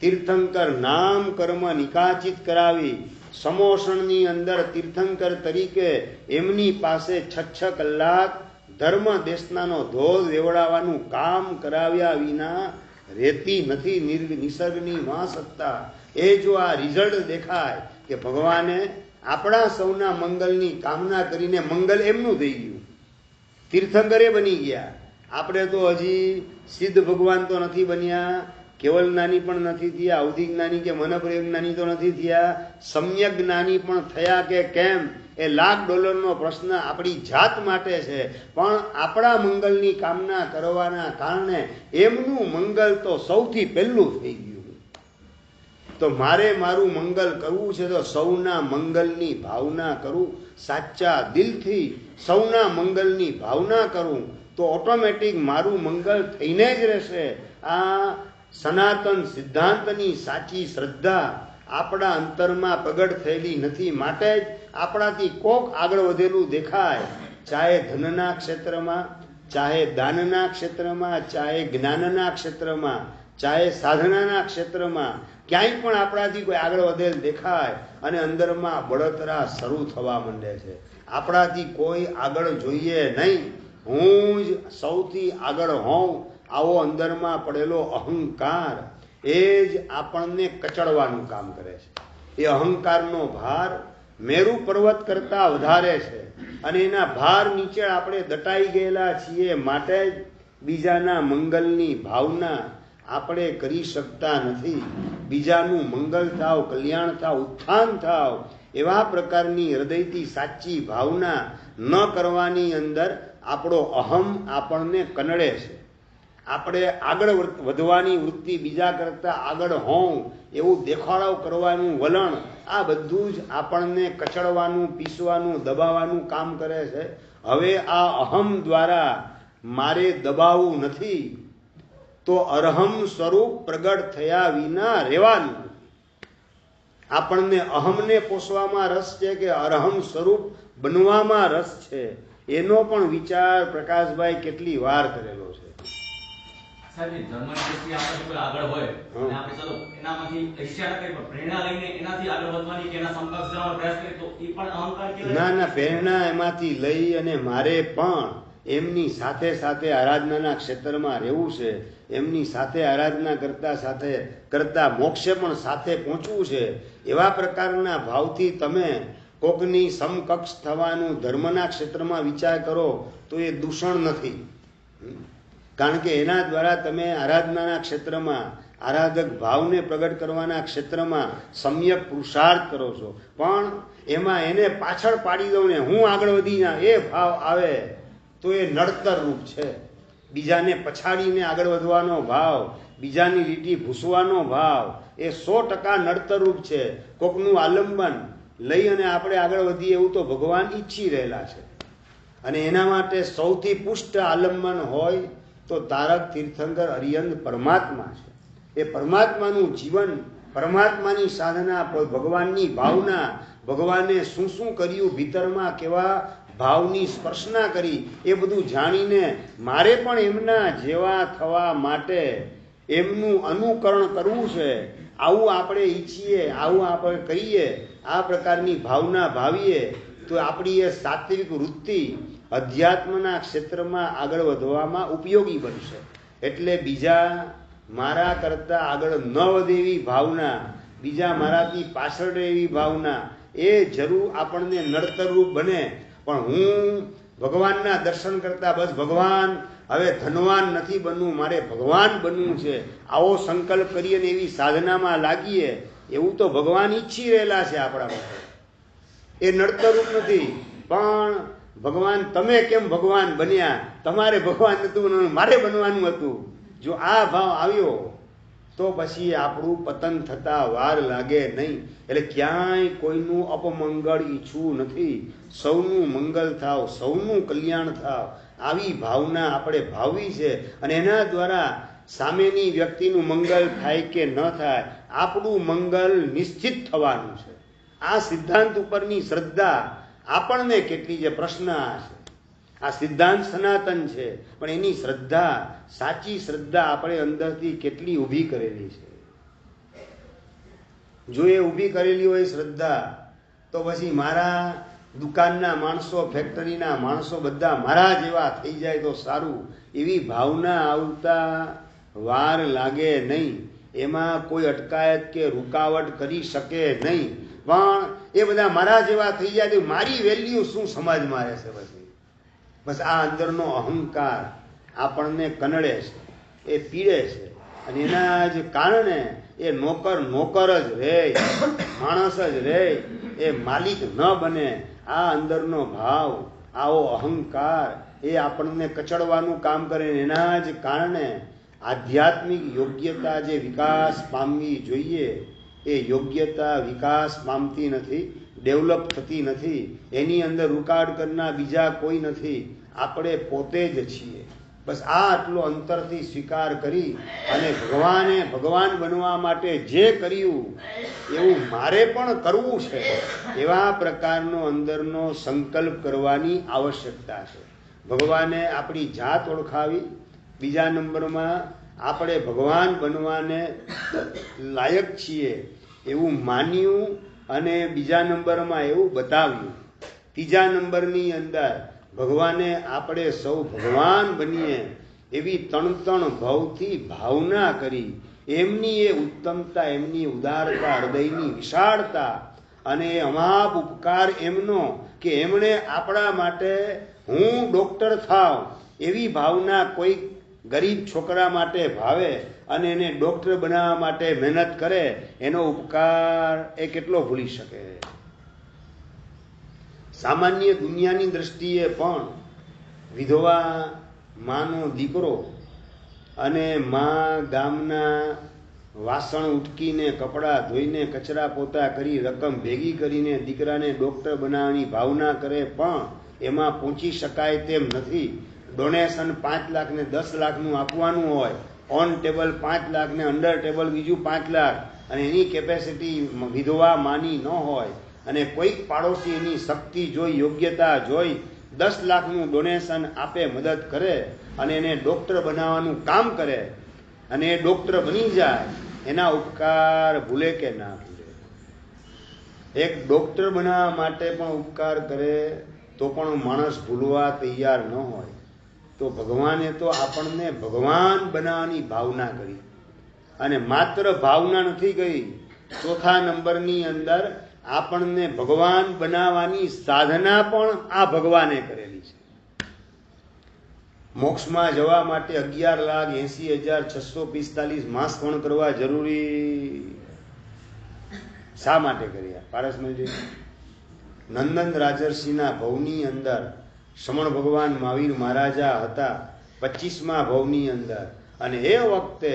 તીર્થંકર નામ કર્મ નિકાચિત કરાવી, સમોષણની અંદર તીર્થંકર તરીકે એમની પાસે 6 કલાક ધર્મ દેશનાનો ધોધ વેવડાવવાનું કામ કરાવ્યા વિના રહેતી નથી નિસર્ગની મહાસત્તા. એ જો આ રિઝલ્ટ દેખાય કે ભગવાને આપણા સૌના મંગલની કામના કરીને મંગલ એમનું થઈ ગયું, તીર્થંકરે બની ગયા. આપણે તો હજી સિદ્ધ ભગવાન તો નથી બન્યા, કેવલ જ્ઞાની પણ નથી થયા, અવધિ જ્ઞાની કે મનપ્રયોગ જ્ઞાની તો નથી થયા, સમ્યક જ્ઞાની પણ થયા કે કેમ એ $1,00,000 પ્રશ્ન આપણી જાત માટે છે. પણ આપણા મંગલની કામના કરવાના કારણે એમનું મંગલ તો સૌથી પહેલું થઈ ગયું. તો મારે મારું મંગલ કરવું છે તો સૌના મંગલની ભાવના કરું, સાચા દિલથી સૌના મંગલની ભાવના કરું તો ઓટોમેટિક મારું મંગલ થઈને જ રહેશે. આ સનાતન સિદ્ધાંતની સાચી શ્રદ્ધા આપણા અંતરમાં પ્રગટ થયેલી નથી. માટે જ આપણાથી કોક આગળ વધેલું દેખાય, ચાહે ધનના ક્ષેત્રમાં, ચાહે દાનના ક્ષેત્રમાં, ચાહે જ્ઞાનના ક્ષેત્રમાં, ચાહે સાધનાના ક્ષેત્રમાં, ક્યાંય પણ આપણાથી કોઈ આગળ વધેલ દેખાય અને અંદરમાં બળતરા શરૂ થવા માંડે છે. આપણાથી કોઈ આગળ જોઈએ નહીં, હું જ સૌથી આગળ હોઉં, આવો અંદરમાં પડેલો અહંકાર એ જ આપણને કચડવાનું કામ કરે છે. એ અહંકારનો ભાર મેરુ પર્વત કરતા વધારે છે અને એના ભાર નીચે આપણે દટાઈ ગયેલા છીએ. માટે જ બીજાના મંગલની ભાવના આપણે કરી શકતા નથી. બીજાનું મંગલ થાવ, કલ્યાણ થાવ, ઉત્થાન થાવ, એવા પ્રકારની હૃદયથી સાચી ભાવના ન કરવાની અંદર આપણો અહમ આપણને કનડે છે. આપણે આગળ વધવાની વૃત્તિ, બીજા કરતા આગળ હોઉં એવું દેખાડો કરવાનું વલણ, આ બધું જ આપણને કચડવાનું, પીસવાનું, દબાવવાનું કામ કરે છે. હવે આ અહમ દ્વારા મારે દબાવવું નથી તો અરહમ સ્વરૂપ પ્રગટ થયા વિના રહેવાનું. આપણને અહમને પોષવામાં રસ છે કે અરહમ સ્વરૂપ બનવામાં રસ છે, એનો પણ વિચાર પ્રકાશભાઈ કેટલી વાર કરેલો છે. સાહેબ, ધર્મની દ્રષ્ટિએ આપણે કોઈ આગળ હોય અને આપણે ચલો એનામાંથી ઈર્ષ્યા કરી પ્રેરણા લઈને એનાથી આગળ વધવાની કે એના સમકક્ષ જવાનો પ્રયાસ કરીએ તો એ પણ અહંકાર કહેવાય? ના, પ્રેરણા એમાંથી લઈ અને મારે પણ એમની સાથે સાથે આરાધનાના ક્ષેત્રમાં રહેવું છે, એમની સાથે આરાધના કરતા મોક્ષે પણ સાથે પહોંચવું છે. એવા પ્રકારના ભાવથી તમે કોકની સમકક્ષ થવાનું ધર્મના ક્ષેત્રમાં વિચાર કરો તો એ દૂષણ નથી, કારણ કે એના દ્વારા તમે આરાધનાના ક્ષેત્રમાં આરાધક ભાવને પ્રગટ કરવાના ક્ષેત્રમાં સમ્યક પુરુષાર્થ કરો છો. પણ એમાં એને પાછળ પાડી દઉં ને હું આગળ વધી એ ભાવ આવે તો એ નડતર રૂપ છે. બીજાને પછાડીને આગળ વધવાનો ભાવ, બીજાની લીટી ભૂસવાનો ભાવ એ 100% નડતર રૂપ છે. કોકનું આલંબન લઈ અને આપણે આગળ વધીએ એવું તો ભગવાન ઈચ્છી રહેલા છે. અને એના માટે સૌથી પુષ્ટ આલંબન હોય તો તારક તીર્થંકર અરિયંદ પરમાત્મા છે. એ પરમાત્માનું જીવન, પરમાત્માની સાધના, ભગવાનની ભાવના, ભગવાને શું શું કર્યું ભીતરમાં, કેવા ભાવની સ્પર્શના કરી, એ બધું જાણીને મારે પણ એમના જેવા થવા માટે એમનું અનુકરણ કરવું છે. આવું આપણે ઈચ્છીએ, આવું આપણે કરીએ, આ પ્રકારની ભાવના ભાવીએ તો આપણી એ સાત્વિક વૃત્તિ અધ્યાત્મના ક્ષેત્રમાં આગળ વધવામાં ઉપયોગી બનશે. એટલે બીજા મારા કરતાં આગળ ન વધે એવી ભાવના, બીજા મારાથી પાછળ રહે એવી ભાવના એ જરૂર આપણને નડતરરૂપ બને. પણ હું ભગવાનના દર્શન કરતા બસ ભગવાન હવે ધનવાન નથી બનવું, મારે ભગવાન બનવું છે, આવો સંકલ્પ કરીએ ને એવી સાધનામાં લાગીએ, એવું તો ભગવાન ઈચ્છી રહેલા છે આપણા માટે. એ નડતરરૂપ નથી. પણ ભગવાન તમે કેમ ભગવાન બન્યા? તમારે ભગવાન નતું બનવાનું, મારે બનવાનું હતું. જો આ ભાવ આવ્યો તો પછી આપણું પતન થતા વાર લાગે નહીં. એટલે ક્યાંય કોઈનું અપમંગળ ઈચ્છવું નથી. સૌનું મંગલ થાવ, સૌનું કલ્યાણ થાવ, આવી ભાવના આપણે ભાવવી છે. અને એના દ્વારા સામેની વ્યક્તિનું મંગલ થાય કે ન થાય, આપણું મંગલ નિશ્ચિત થવાનું છે. આ સિદ્ધાંત ઉપરની શ્રદ્ધા આપણને કેટલી છે પ્રશ્ન છે. આ સિદ્ધાંત સનાતન છે, પણ એની શ્રદ્ધા, સાચી શ્રદ્ધા આપણે અંદરથી કેટલી ઊભી કરેલી છે. જો એ ઊભી કરેલી હોય શ્રદ્ધા, તો પછી મારા દુકાનના માણસો, ફેક્ટરીના માણસો બધા મારા જેવા થઈ જાય તો સારું, એવી ભાવના આવતા વાર લાગે નહીં. એમાં કોઈ અટકાયત કે રૂકાવટ કરી શકે નહીં. પણ એ બધા મારા જેવા થઈ જાય તો મારી વેલ્યુ શું સમાજમાં રહેશે? પછી બસ આ અંદરનો અહંકાર આપણને કનડે છે, એ પીડે છે. અને એના જ કારણે એ નોકર જ રહે, માણસ જ રહે, એ માલિક ન બને. આ અંદરનો ભાવ, આવો અહંકાર એ આપણને કચડવાનું કામ કરે. એના જ કારણે આધ્યાત્મિક યોગ્યતા જે વિકાસ પામવી જોઈએ એ યોગ્યતા વિકાસ પામતી નથી, ડેવલપ થતી નથી. એની અંદર રૂકાવટ કરનાર બીજા કોઈ નથી, આપણે પોતે જ છીએ. બસ આ આટલો અંતરથી સ્વીકાર કરી અને ભગવાને ભગવાન બનવા માટે જે કર્યું એવું મારે પણ કરવું છે, એવા પ્રકારનો અંદરનો સંકલ્પ કરવાની આવશ્યકતા છે. ભગવાને આપણી જાત ઓળખાવી, બીજા નંબરમાં આપણે ભગવાન બનવાને લાયક છીએ એવું માન્યું, અને બીજા નંબરમાં એવું બતાવ્યું. ત્રીજા નંબરની અંદર ભગવાને આપણે સૌ ભગવાન બનીએ એવી તણ ભાવથી ભાવના કરી. એમની એ ઉત્તમતા, એમની ઉદારતા, હૃદયની વિશાળતા અને અમાપ ઉપકાર એમનો કે એમણે આપણા માટે હું ડોક્ટર થાવ એવી ભાવના કોઈ ગરીબ છોકરા માટે ભાવે અને એને ડોક્ટર બનાવવા માટે મહેનત કરે, એનો ઉપકાર એ કેટલો ભૂલી શકે? સામાન્ય દુનિયાની દ્રષ્ટિએ પણ વિધવા માનો દીકરો અને મા ગામના વાસણ ઉટકીને, કપડાં ધોઈને, કચરા પોતા કરી, રકમ ભેગી કરીને દીકરાને ડોક્ટર બનાવવાની ભાવના કરે, પણ એમાં પહોંચી શકાય તેમ નથી. ડોનેશન 5 લાખ ને 10 લાખનું આપવાનું હોય ઓન ટેબલ 5 લાખ ને અંડર ટેબલ બીજું 5 લાખ, અને એની કેપેસિટી વિધવા માની ન હોય, અને કોઈક પાડોશી એની શક્તિ જોઈ, યોગ્યતા જોઈ 10 લાખનું ડોનેશન આપે, મદદ કરે, અને એને ડોક્ટર બનાવવાનું કામ કરે, અને એ ડોક્ટર બની જાય, એના ઉપકાર ભૂલે કે ના ભૂલે? એક ડોક્ટર બનાવવા માટે પણ ઉપકાર કરે તો પણ માણસ ભૂલવા તૈયાર ન હોય, તો ભગવાને તો આપણને ભગવાન બનાવવાની ભાવના કરી, અને માત્ર ભાવના નથી કરી, ચોથા નંબરની અંદર આપણને ભગવાન બનાવવાની સાધના પણ આ ભગવાને કરેલી છે. મોક્ષમાં જવા માટે 11,80,645 માસ પણ કરવા જરૂરી. શા માટે કર્યા? પારસમલજી, નંદન રાજર્ષિના ભવની અંદર શ્રમણ ભગવાન મહાવીર મહારાજા હતા 25મા ભવની અંદર, અને એ વખતે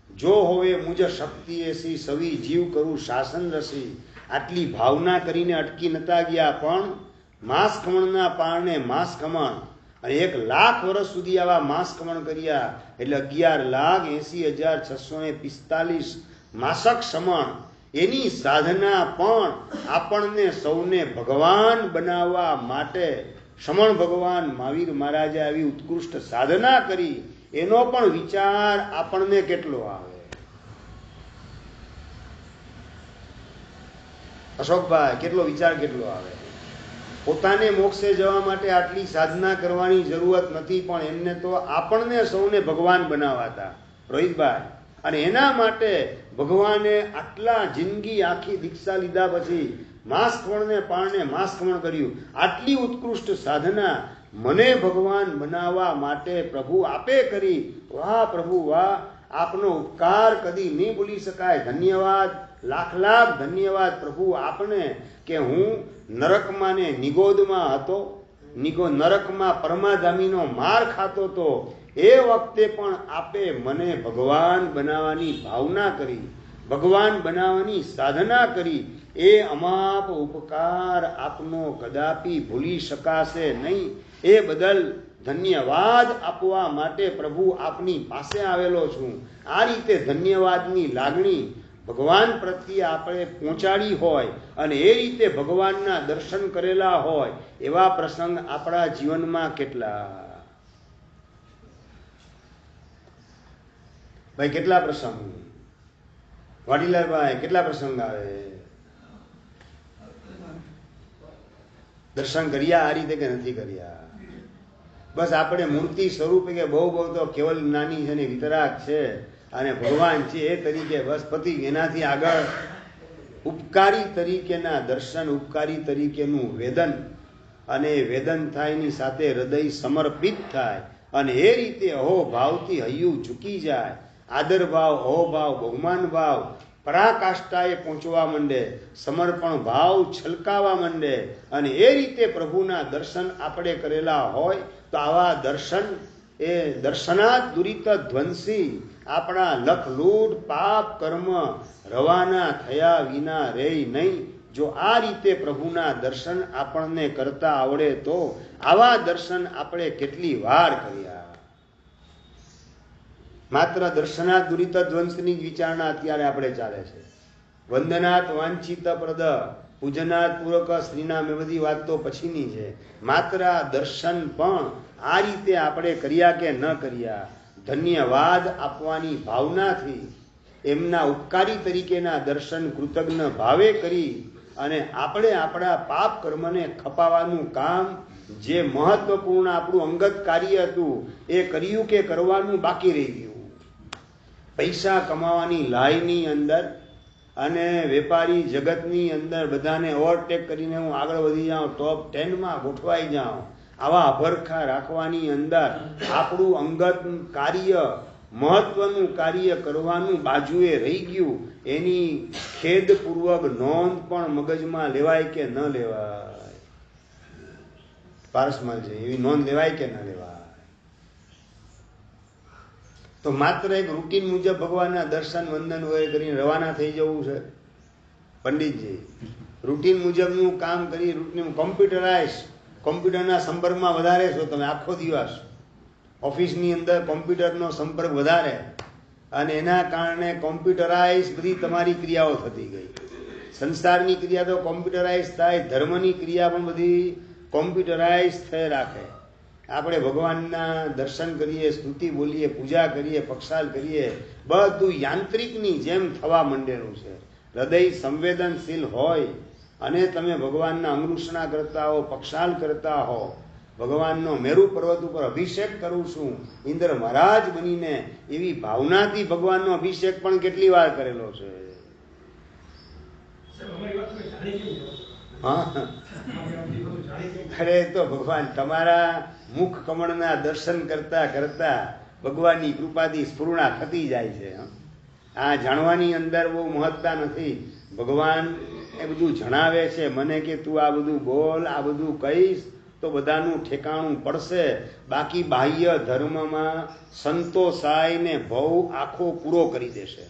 જો હોવે મુજ શક્તિ એસી સવી જીવ કરું શાસન રસી, આટલી ભાવના કરીને અટકી નતા ગયા, પણ માંસ ખમણના પારણે માંસ ખમણ, અને 1 લાખ વર્ષ સુધી આવા માંસ ખમણ કર્યા, એટલે 11,80,645 માસક સમણ, એની સાધના પણ આપણને સૌને ભગવાન બનાવવા માટે શ્રમણ ભગવાન મહાવીર મહારાજે આવી ઉત્કૃષ્ટ સાધના કરી, એનો પણ વિચાર આપણને કેટલો આવે? અશોકભાઈ, કેટલો વિચાર કેટલો આવે? પોતાને મોક્ષે જવા માટે આટલી સાધના કરવાની જરૂરત નથી, પણ એમને તો આપણને સૌને ભગવાન બનાવવા હતા રોહિતભાઈ, અને એના માટે ભગવાને આટલા જિંદગી આખી દીક્ષા લીધા પછી માંસ ખમણને પારણે માંસ ખમણ કર્યું. આટલી ઉત્કૃષ્ટ સાધના મને ભગવાન બનાવવા માટે પ્રભુ આપે કરી. વાહ પ્રભુ વાહ, આપનો ઉપકાર કદી નહીં ભૂલી શકાય. ધન્યવાદ, લાખ લાખ ધન્યવાદ પ્રભુ આપને, કે હું નરકમાં ને નિગોદમાં હતો, નરકમાં પરમાધામીનો માર ખાતો હતો, એ વખતે પણ આપે મને ભગવાન બનાવવાની ભાવના કરી, ભગવાન બનાવવાની સાધના કરી. એ અમાપ ઉપકાર આપનો કદાપી ભૂલી શકાશે નહીં. એ બદલ ધન્યવાદ આપવા માટે પ્રભુ આપની પાસે આવેલો છું. આ રીતે ધન્યવાદની લાગણી ભગવાન પ્રત્યે આપણે પહોંચાડી હોય, અને એ રીતે ભગવાનના દર્શન કરેલા હોય, એવા પ્રસંગ આપણા જીવનમાં કેટલા? ભાઈ કેટલા પ્રસંગ? વાડીલાલભાઈ, કેટલા પ્રસંગ આવે? દર્શન કર્યા આ રીતે કે નથી કર્યા? બસ આપણે મૂર્તિ સ્વરૂપે કે બહુ બહુ તો કેવલ નાની છે ને વિતરાગ છે અને ભગવાન છે એ તરીકે બસ પતિ, એનાથી આગળ ઉપકારી તરીકેના દર્શન, ઉપકારી તરીકેનું વેદન, અને વેદન થાય એની સાથે હૃદય સમર્પિત થાય, અને એ રીતે અહોભાવથી હૈયું ઝૂકી જાય, આદર ભાવ, અહોભાવ, બહુમાન ભાવ પરાકાષ્ઠાએ પહોંચવા માંડે, સમર્પણ ભાવ છલકાવા માંડે, અને એ રીતે પ્રભુના દર્શન આપણે કરેલા હોય તો આવા દર્શન એ દર્શનાત દુરિત ધ્વંસી, આપણા લખ લૂટ પાપ કર્મ રવાના થયા વિના રે નહીં. જો આ રીતે પ્રભુના દર્શન આપણને કરતા આવડે તો આવા દર્શન આપણે કેટલી વાર કર્યા? માત્ર દર્શનાત દુરિત ધ્વંસની જ વિચારણા અત્યારે આપણે ચાલે છે. વંદનાત વાંછિત પ્રદ, પૂજનાત પૂરક શ્રીનામ, એ બધી વાત તો પછીની છે. માત્ર દર્શન પણ આ રીતે આપણે કર્યા કે ન કર્યા, ધન્યવાદ આપવાની ભાવનાથી એમના ઉપકારી તરીકેના દર્શન કૃતજ્ઞ ભાવે કરી, અને આપણે આપણા પાપ કર્મને ખપાવવાનું કામ, જે મહત્વપૂર્ણ આપણું અંગત કાર્ય હતું, એ કર્યું કે કરવાનું બાકી રહી ગયું. પૈસા કમાવાની લાઈની અંદર અને વેપારી જગતની અંદર બધાને ઓવરટેક કરીને હું આગળ વધી જાઉં, ટોપ 10માં ગોઠવાઈ જાઉં, આવા અભરખા રાખવાની અંદર આપણું અંગત કાર્ય, મહત્વનું કાર્ય કરવાનું બાજુએ રહી ગયું. એની ખેદપૂર્વક નોંધ પણ મગજમાં લેવાય કે ન લેવાય? પારસમાં છે એવી નોંધ લેવાય કે ન લેવાય? તો માત્ર એક રૂટીન મુજબ ભગવાનના દર્શન વંદન વગેરે કરીને રવાના થઈ જવું છે? પંડિતજી, રૂટીન મુજબનું કામ કરી, રૂટીન કોમ્પ્યુટરાઇઝ, કોમ્પ્યુટરના સંપર્કમાં વધારે છો તમે આખો દિવસ, ઓફિસની અંદર કોમ્પ્યુટરનો સંપર્ક વધારે, અને એના કારણે કોમ્પ્યુટરાઇઝ બધી તમારી ક્રિયાઓ થતી ગઈ. સંસારની ક્રિયા તો કોમ્પ્યુટરાઇઝ થાય, ધર્મની ક્રિયા પણ બધી કોમ્પ્યુટરાઇઝ થઈ રાખે. આપણે ભગવાનના દર્શન કરીએ, સ્તુતિ બોલીએ, પૂજા કરીએ, પક્ષાલ કરીએ, બધું યાંત્રિકની જેમ થવા માંડેલું છે. હૃદય સંવેદનશીલ હોય અને તમે ભગવાનના અંગુષણા કરતા હો, પક્ષાલ કરતા હો, ભગવાનનો મેરુ પર્વત ઉપર અભિષેક કરું છું ઇન્દ્ર મહારાજ બનીને, એવી ભાવનાથી ભગવાનનો અભિષેક પણ કેટલી વાર કરેલો છે. હા, અરે તો ભગવાન તમારા મુખ કમળના દર્શન કરતા કરતા ભગવાનની કૃપાથી સ્ફૂર્ણા થતી જાય છે. આ જાણવાની અંદર બહુ મહત્તા નથી. ભગવાન એ બધું જણાવે છે મને કે તું આ બધું બોલ, આ બધું કહીશ તો બધાનું ઠેકાણું પડશે. બાકી બાહ્ય ધર્મમાં સંતોષાઈને ભવ આખો પૂરો કરી દેશે.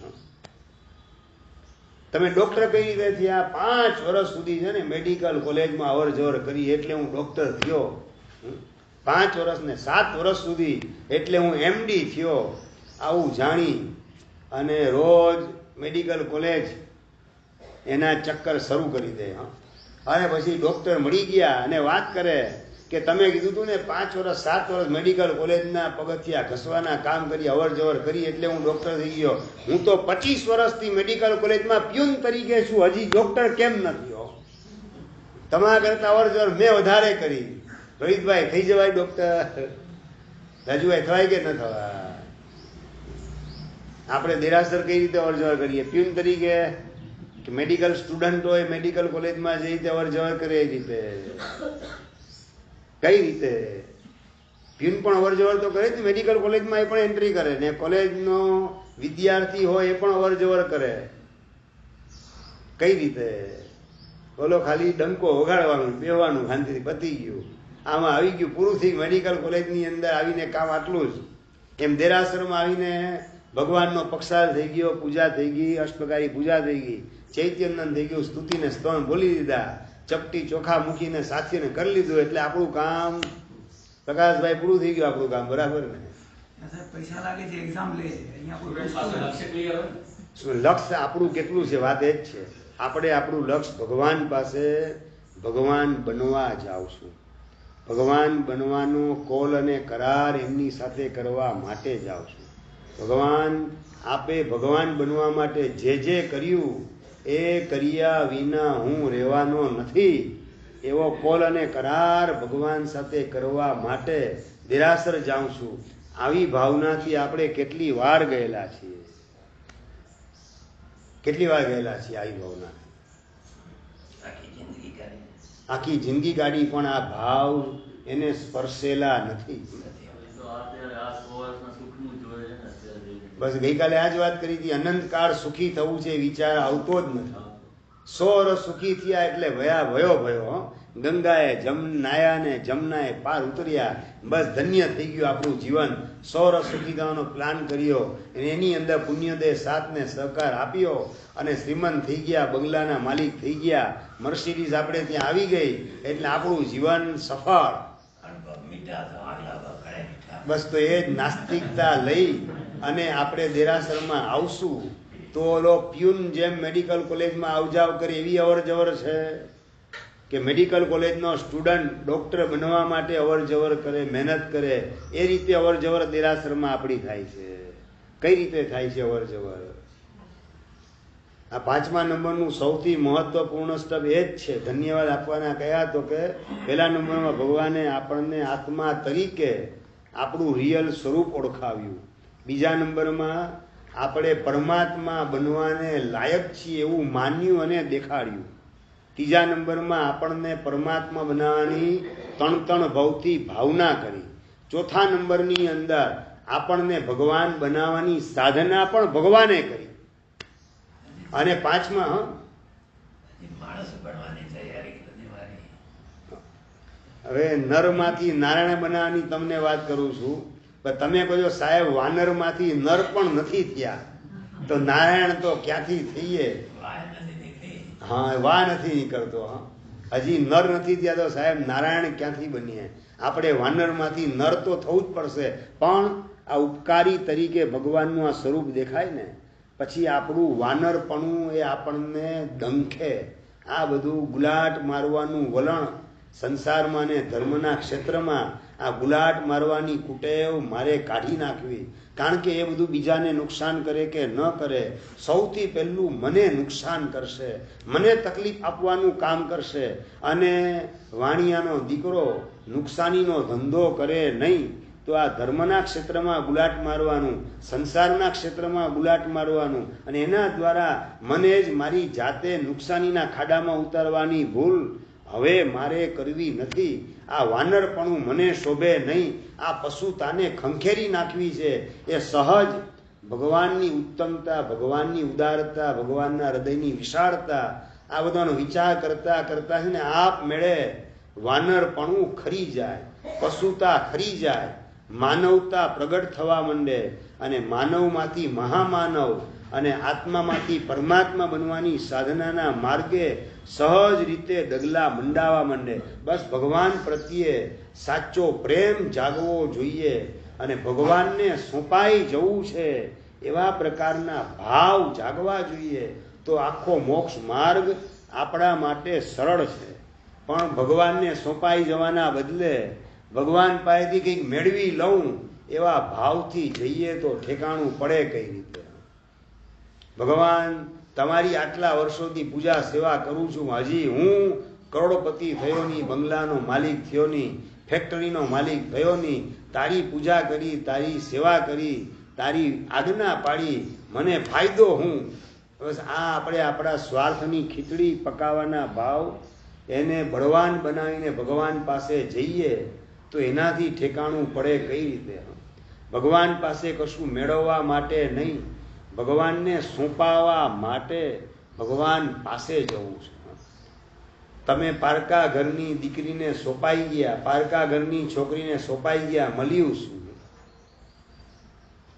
તમે ડોક્ટર કઈ રીતે થયા? 5 વર્ષ સુધી છે ને મેડિકલ કોલેજમાં અવર જવર કરી એટલે હું ડોક્ટર થયો. 5 વર્ષ ને 7 વર્ષ સુધી એટલે હું MD થયો. આવું જાણી અને રોજ મેડિકલ કોલેજ એના ચક્કર શરૂ કરી દે. અને પછી ડોક્ટર મળી ગયા અને વાત કરે કે તમે કીધું હતું ને 5 વર્ષ 7 વર્ષ મેડિકલ કોલેજના પગથિયા ઘસવાના કામ કરી, અવર જવર કરી એટલે હું ડોક્ટર થઈ ગયો. હું તો 25 વર્ષથી મેડિકલ કોલેજમાં પ્યુન તરીકે છું, હજી ડોક્ટર કેમ ન થયો? તમારા કરતા અવર જવર મેં વધારે કરી. રોહિતભાઈ થઈ જવાય ડોક્ટર? રાજુભાઈ થવાય કે ન થવાય? આપણે દેરાસર કઈ રીતે અવર જવર કરીએ? પ્યુન તરીકે કે મેડિકલ સ્ટુડન્ટ હોય મેડિકલ કોલેજમાં જે રીતે અવર જવર કરે એ રીતે? કઈ રીતે? પ્યુન પણ અવર જવર તો કરે જ. મેડિકલ કોલેજમાં એ પણ એન્ટ્રી કરે ને, કોલેજનો વિદ્યાર્થી હોય એ પણ અવર જવર કરે. કઈ રીતે? બોલો, ખાલી ડંકો વગાડવાનું, બેવાનું, શાંતિથી પતી ગયું. આમાં આવી ગયું, પૂરું થઈ. મેડિકલ કોલેજની અંદર આવીને કામ આટલું જ. એમ દેરાસરમાં આવીને ભગવાનનો પક્ષાલ થઈ ગયો, પૂજા થઈ ગઈ, અષ્ટપ્રકારી પૂજા થઈ ગઈ, ચૈત્યનંદન થઈ ગયું, સ્તુતિને સ્તોન બોલી દીધા, ચપટી ચોખા મૂકીને સાથીને કરી લીધું એટલે આપણું કામ, પ્રકાશભાઈ, પૂરું થઈ ગયું આપણું કામ. બરાબર ને? પૈસા લાગે છે, એક્ઝામ લે છે, લક્ષ્ય આપણું કેટલું છે? વાત એ જ છે. આપણે આપણું લક્ષ્ય ભગવાન પાસે, ભગવાન બનવા જાવશું. ભગવાન બનવાનો કોલ અને કરાર એમની સાથે કરવા માટે જાવશું. ભગવાન આપે ભગવાન બનવા માટે જે જે કર્યું એ કર્યા વિના હું રહેવાનો નથી, એવો કોલ અને કરાર ભગવાન સાથે કરવા માટે દેરાસર જાઉં છું. આવી ભાવનાથી આપણે કેટલી વાર ગયેલા છીએ? કેટલી વાર ગયેલા છીએ આવી ભાવના? આખી જિંદગી કાઢી પણ આ ભાવ એને સ્પર્શેલા નથી. બસ ગઈકાલે આ જ વાત કરી હતી. અનંતકાળ સુખી થવું છે વિચાર આવતો જ નથી. 100 વર્ષ સુખી થયા એટલે ભયો ગંગાએ નાયા ને જમનાએ પાર ઉતર્યા. બસ ધન્ય થઈ ગયું આપણું જીવન. 100 વર્ષ સુખી થવાનો પ્લાન કર્યો અને એની અંદર પુણ્યદે સાથને સહકાર આપ્યો અને શ્રીમંત થઈ ગયા, બંગલાના માલિક થઈ ગયા, મર્સિડીઝ આપણે ત્યાં આવી ગઈ એટલે આપણું જીવન સફળ. બસ તો એ જ નાસ્તિકતા લઈ અને આપણે દેરાસરમાં આવશું તો ઓલો પ્યુન જેમ મેડિકલ કોલેજમાં આવજાવ કરે એવી અવર જવર છે કે મેડિકલ કોલેજનો સ્ટુડન્ટ ડોક્ટર બનવા માટે અવર જવર કરે, મહેનત કરે, એ રીતે અવર જવર દેરાસરમાં આપણી થાય છે. કઈ રીતે થાય છે અવર જવર? આ 5મા નંબરનું સૌથી મહત્વપૂર્ણ સ્તંભ એ જ છે. ધન્યવાદ આપવાના કયા તો કે પહેલા નંબરમાં ભગવાને આપણને આત્મા તરીકે આપણું રિયલ સ્વરૂપ ઓળખાવ્યું. બીજા નંબરમાં આપણે પરમાત્મા બનવાને લાયક છીએ એવું માન્યું અને દેખાડ્યું. ત્રીજા નંબરમાં આપણને પરમાત્મા બનાવવાની ત્રણ ભવથી ભાવના કરી. ચોથા નંબરની અંદર આપણને ભગવાન બનાવવાની સાધના પણ ભગવાને કરી. અને 5મા હવે નરમાંથી નારાયણ બનાવવાની તમને વાત કરું છું. તમે કહો સાહેબ વાનરમાંથી નર પણ નથી થયા તો નારાયણ તો ક્યાંથી થઈએ? હા, વા નથી નીકળતો. હજી નર નથી ત્યાં તો સાહેબ નારાયણ ક્યાંથી બનીએ? આપણે વાનરમાંથી નર તો થવું જ પડશે, પણ આ ઉપકારી તરીકે ભગવાનનું આ સ્વરૂપ દેખાય ને પછી આપણું વાનરપણું એ આપણને ડંખે. આ બધું ગુલાટ મારવાનું વલણ સંસારમાં ને ધર્મના ક્ષેત્રમાં આ ગુલાટ મારવાની કુટેવ મારે કાઢી નાખવી. કારણ કે એ બધું બીજાને નુકસાન કરે કે ન કરે, સૌથી પહેલું મને નુકસાન કરશે, મને તકલીફ આપવાનું કામ કરશે. અને વાણિયાનો દીકરો નુકસાનીનો ધંધો કરે નહીં તો આ ધર્મના ક્ષેત્રમાં ગુલાટ મારવાનું, સંસારના ક્ષેત્રમાં ગુલાટ મારવાનું અને એના દ્વારા મને જ મારી જાતે નુકસાનીના ખાડામાં ઉતારવાની ભૂલ હવે મારે કરવી નથી. આ વાનરપણું મને શોભે નહીં. આ પશુતાને ખંખેરી નાખવી છે. એ સહજ ભગવાનની ઉત્તમતા, ભગવાનની ઉદારતા, ભગવાનના હૃદયની વિશાળતા આ બધાનો વિચાર કરતા કરતા છે ને આપમેળે વાનરપણું ખરી જાય, પશુતા ખરી જાય, માનવતા પ્રગટ થવા માંડે અને માનવમાંથી મહામાનવ અને આત્મામાંથી પરમાત્મા બનવાની સાધનાના માર્ગે સહજ રીતે ડગલા મંડાવા માંડે. બસ ભગવાન પ્રત્યે સાચો પ્રેમ જાગવો જોઈએ અને ભગવાનને સોંપાઈ જવું છે એવા પ્રકારના ભાવ જાગવા જોઈએ. તો આખો મોક્ષ માર્ગ આપણા માટે સરળ છે. પણ ભગવાનને સોંપાઈ જવાના બદલે ભગવાન પાસેથી કંઈક મેળવી લઉં એવા ભાવથી જઈએ તો ઠેકાણું પડે કઈ રીતે? ભગવાન તમારી આટલા વર્ષોથી પૂજા સેવા કરું છું, હજી હું કરોડપતિ થયો નહીં, બંગલાનો માલિક થયો નહીં, ફેક્ટરીનો માલિક થયો નહીં, તારી પૂજા કરી, તારી સેવા કરી, તારી આજ્ઞા પાડી, મને ફાયદો હું? બસ આ આપણે આપણા સ્વાર્થની ખીચડી પકાવવાના ભાવ એને બળવાન બનાવીને ભગવાન પાસે જઈએ તો એનાથી ઠેકાણું પડે કઈ રીતે? ભગવાન પાસે કશું મેળવવા માટે નહીં, ભગવાનને સોંપાવા માટે ભગવાન પાસે જવું છે. તમે પારકા ઘરની દીકરીને સોંપાઈ ગયા, પારકા ઘરની છોકરીને સોંપાઈ ગયા, મળ્યું શું?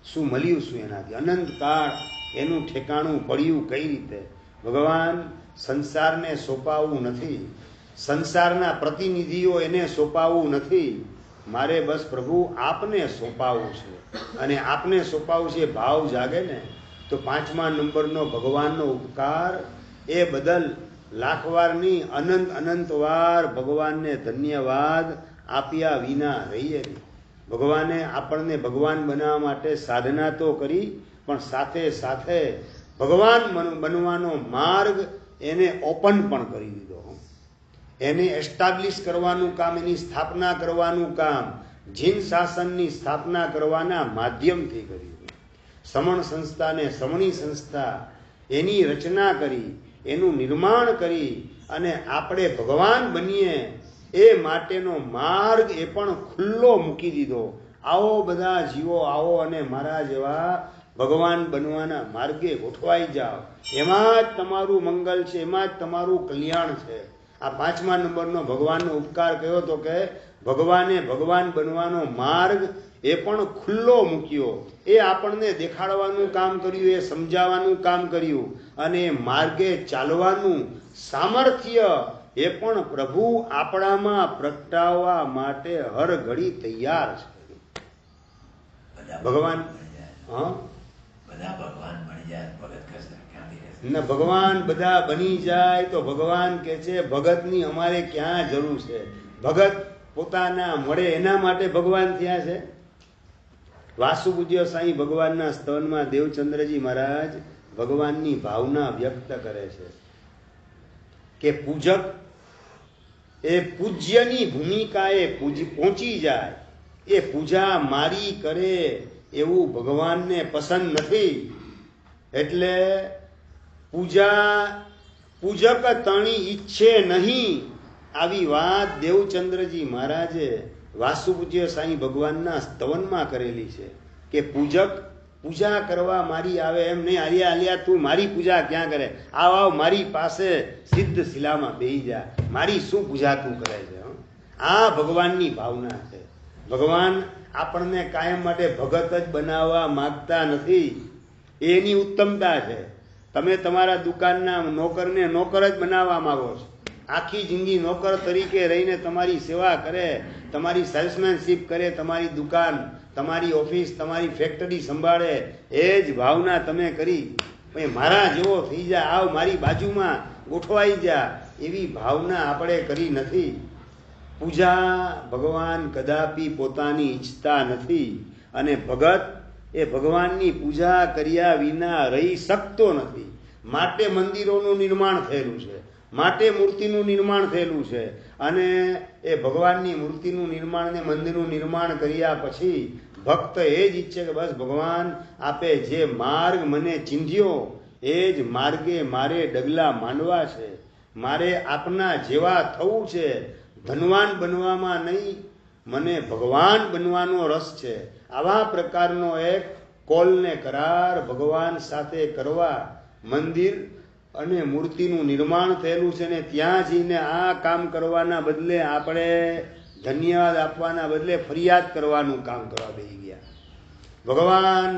શું મળ્યું શું એનાથી? અનંતકાળ એનું ઠેકાણું પડ્યું કઈ રીતે? ભગવાન સંસારને સોંપાવવું નથી, સંસારના પ્રતિનિધિઓ એને સોંપાવવું નથી, મારે બસ પ્રભુ આપને સોંપાવવું છે. અને આપને સોંપાવવું છે ભાવ જાગે ને તો 5મા નંબરનો ભગવાનનો ઉપકાર એ બદલ લાખવારની અનંત અનંત વાર ભગવાનને ધન્યવાદ આપ્યા વિના રહીએ નહીં. ભગવાને આપણને ભગવાન બનાવવા માટે સાધના તો કરી, પણ સાથે સાથે ભગવાન બનવાનો માર્ગ એને ઓપન પણ કરી દીધો. એને એસ્ટાબ્લિશ કરવાનું કામ, એની સ્થાપના કરવાનું કામ જીન શાસનની સ્થાપના કરવાના માધ્યમથી કર્યું. સમણ સંસ્થાને સમણી સંસ્થા એની રચના કરી, એનું નિર્માણ કરી અને આપણે ભગવાન બનીએ એ માટેનો માર્ગ એ પણ ખુલ્લો મૂકી દીધો. આવો બધા જીવો આવો અને મારા જેવા ભગવાન બનવાના માર્ગે ગોઠવાઈ જાઓ. એમાં જ તમારું મંગલ છે, એમાં જ તમારું કલ્યાણ છે. આ 5મા નંબરનો ભગવાનનો ઉપકાર કયો તો કે ભગવાને ભગવાન બનવાનો માર્ગ એ પણ ખુલ્લો મૂક્યો. એ આપણને દેખાડવાનું કામ કર્યું, એ સમજાવવાનું કામ કર્યું અને એ માર્ગે ચાલવાનું સામર્થ્ય એ પણ પ્રભુ આપણામાં પ્રગટાવવા માટે હર ઘડી તૈયાર છે. ભગવાન બધા ભગવાન બની જાય, ભગત ક્યાંથી રહેશે? ને ભગવાન બધા બની જાય તો ભગવાન કે છે ભગતની અમારે ક્યાં જરૂર છે? ભગત પોતાના મળે એના માટે ભગવાન થયા છે. વાસુ પૂજ્ય સાંઈ ભગવાનના સ્તવનમાં દેવચંદ્રજી મહારાજ ભગવાનની ભાવના વ્યક્ત કરે છે કે પૂજક એ પૂજ્યની ભૂમિકાએ પહોંચી જાય, એ પૂજા મારી કરે એવું ભગવાનને પસંદ નથી. એટલે પૂજક તણી ઈચ્છે નહીં આવી વાત દેવચંદ્રજી મહારાજે વાસુ પૂજ્ય સાંઈ ભગવાનના સ્તવનમાં કરેલી છે કે પૂજક પૂજા કરવા મારી આવે એમ નહીં, આલિયા તું મારી પૂજા ક્યાં કરે? આવ મારી પાસે સિદ્ધ શિલામાં બેહી જા, મારી શું પૂજા તું કરે છે? આ ભગવાનની ભાવના છે. ભગવાન આપણને કાયમ માટે ભગત જ બનાવવા માંગતા નથી, એની ઉત્તમતા છે. તમે તમારા દુકાનના નોકરને નોકર જ બનાવવા માંગો છો, આખી જિંદગી નોકર તરીકે રહીને તમારી સેવા કરે, તમારી સેલ્સમેનશીપ કરે, તમારી દુકાન, તમારી ઓફિસ, તમારી ફેક્ટરી સંભાળે, એ જ ભાવના તમે કરી ભાઈ મારા જેવો થઈ જા, આવ મારી બાજુમાં ગોઠવાઈ જા, એવી ભાવના આપણે કરી નથી. પૂજા ભગવાન કદાપી પોતાની ઈચ્છતા નથી, અને ભગત એ ભગવાનની પૂજા કર્યા વિના રહી શકતો નથી. માટે મંદિરોનું નિર્માણ થયેલું છે, માટે મૂર્તિનું નિર્માણ થયેલું છે, અને એ ભગવાનની મૂર્તિનું નિર્માણ ને મંદિરનું નિર્માણ કર્યા પછી ભક્ત એ જ ઈચ્છે કે બસ ભગવાન આપે જે માર્ગ મને ચીંધ્યો એ જ માર્ગે મારે ડગલા માંડવા છે, મારે આપના જેવા થવું છે, ધનવાન બનવામાં નહીં, મને ભગવાન બનવાનો રસ છે. આવા પ્રકારનો એક કોલને કરાર ભગવાન સાથે કરવા મંદિર અને મૂર્તિનું નિર્માણ થયેલું છે, ને ત્યાં જઈને આ કામ કરવાના બદલે આપણે ધન્યવાદ આપવાના બદલે ફરિયાદ કરવાનું કામ કરવા બેસી ગયા. ભગવાન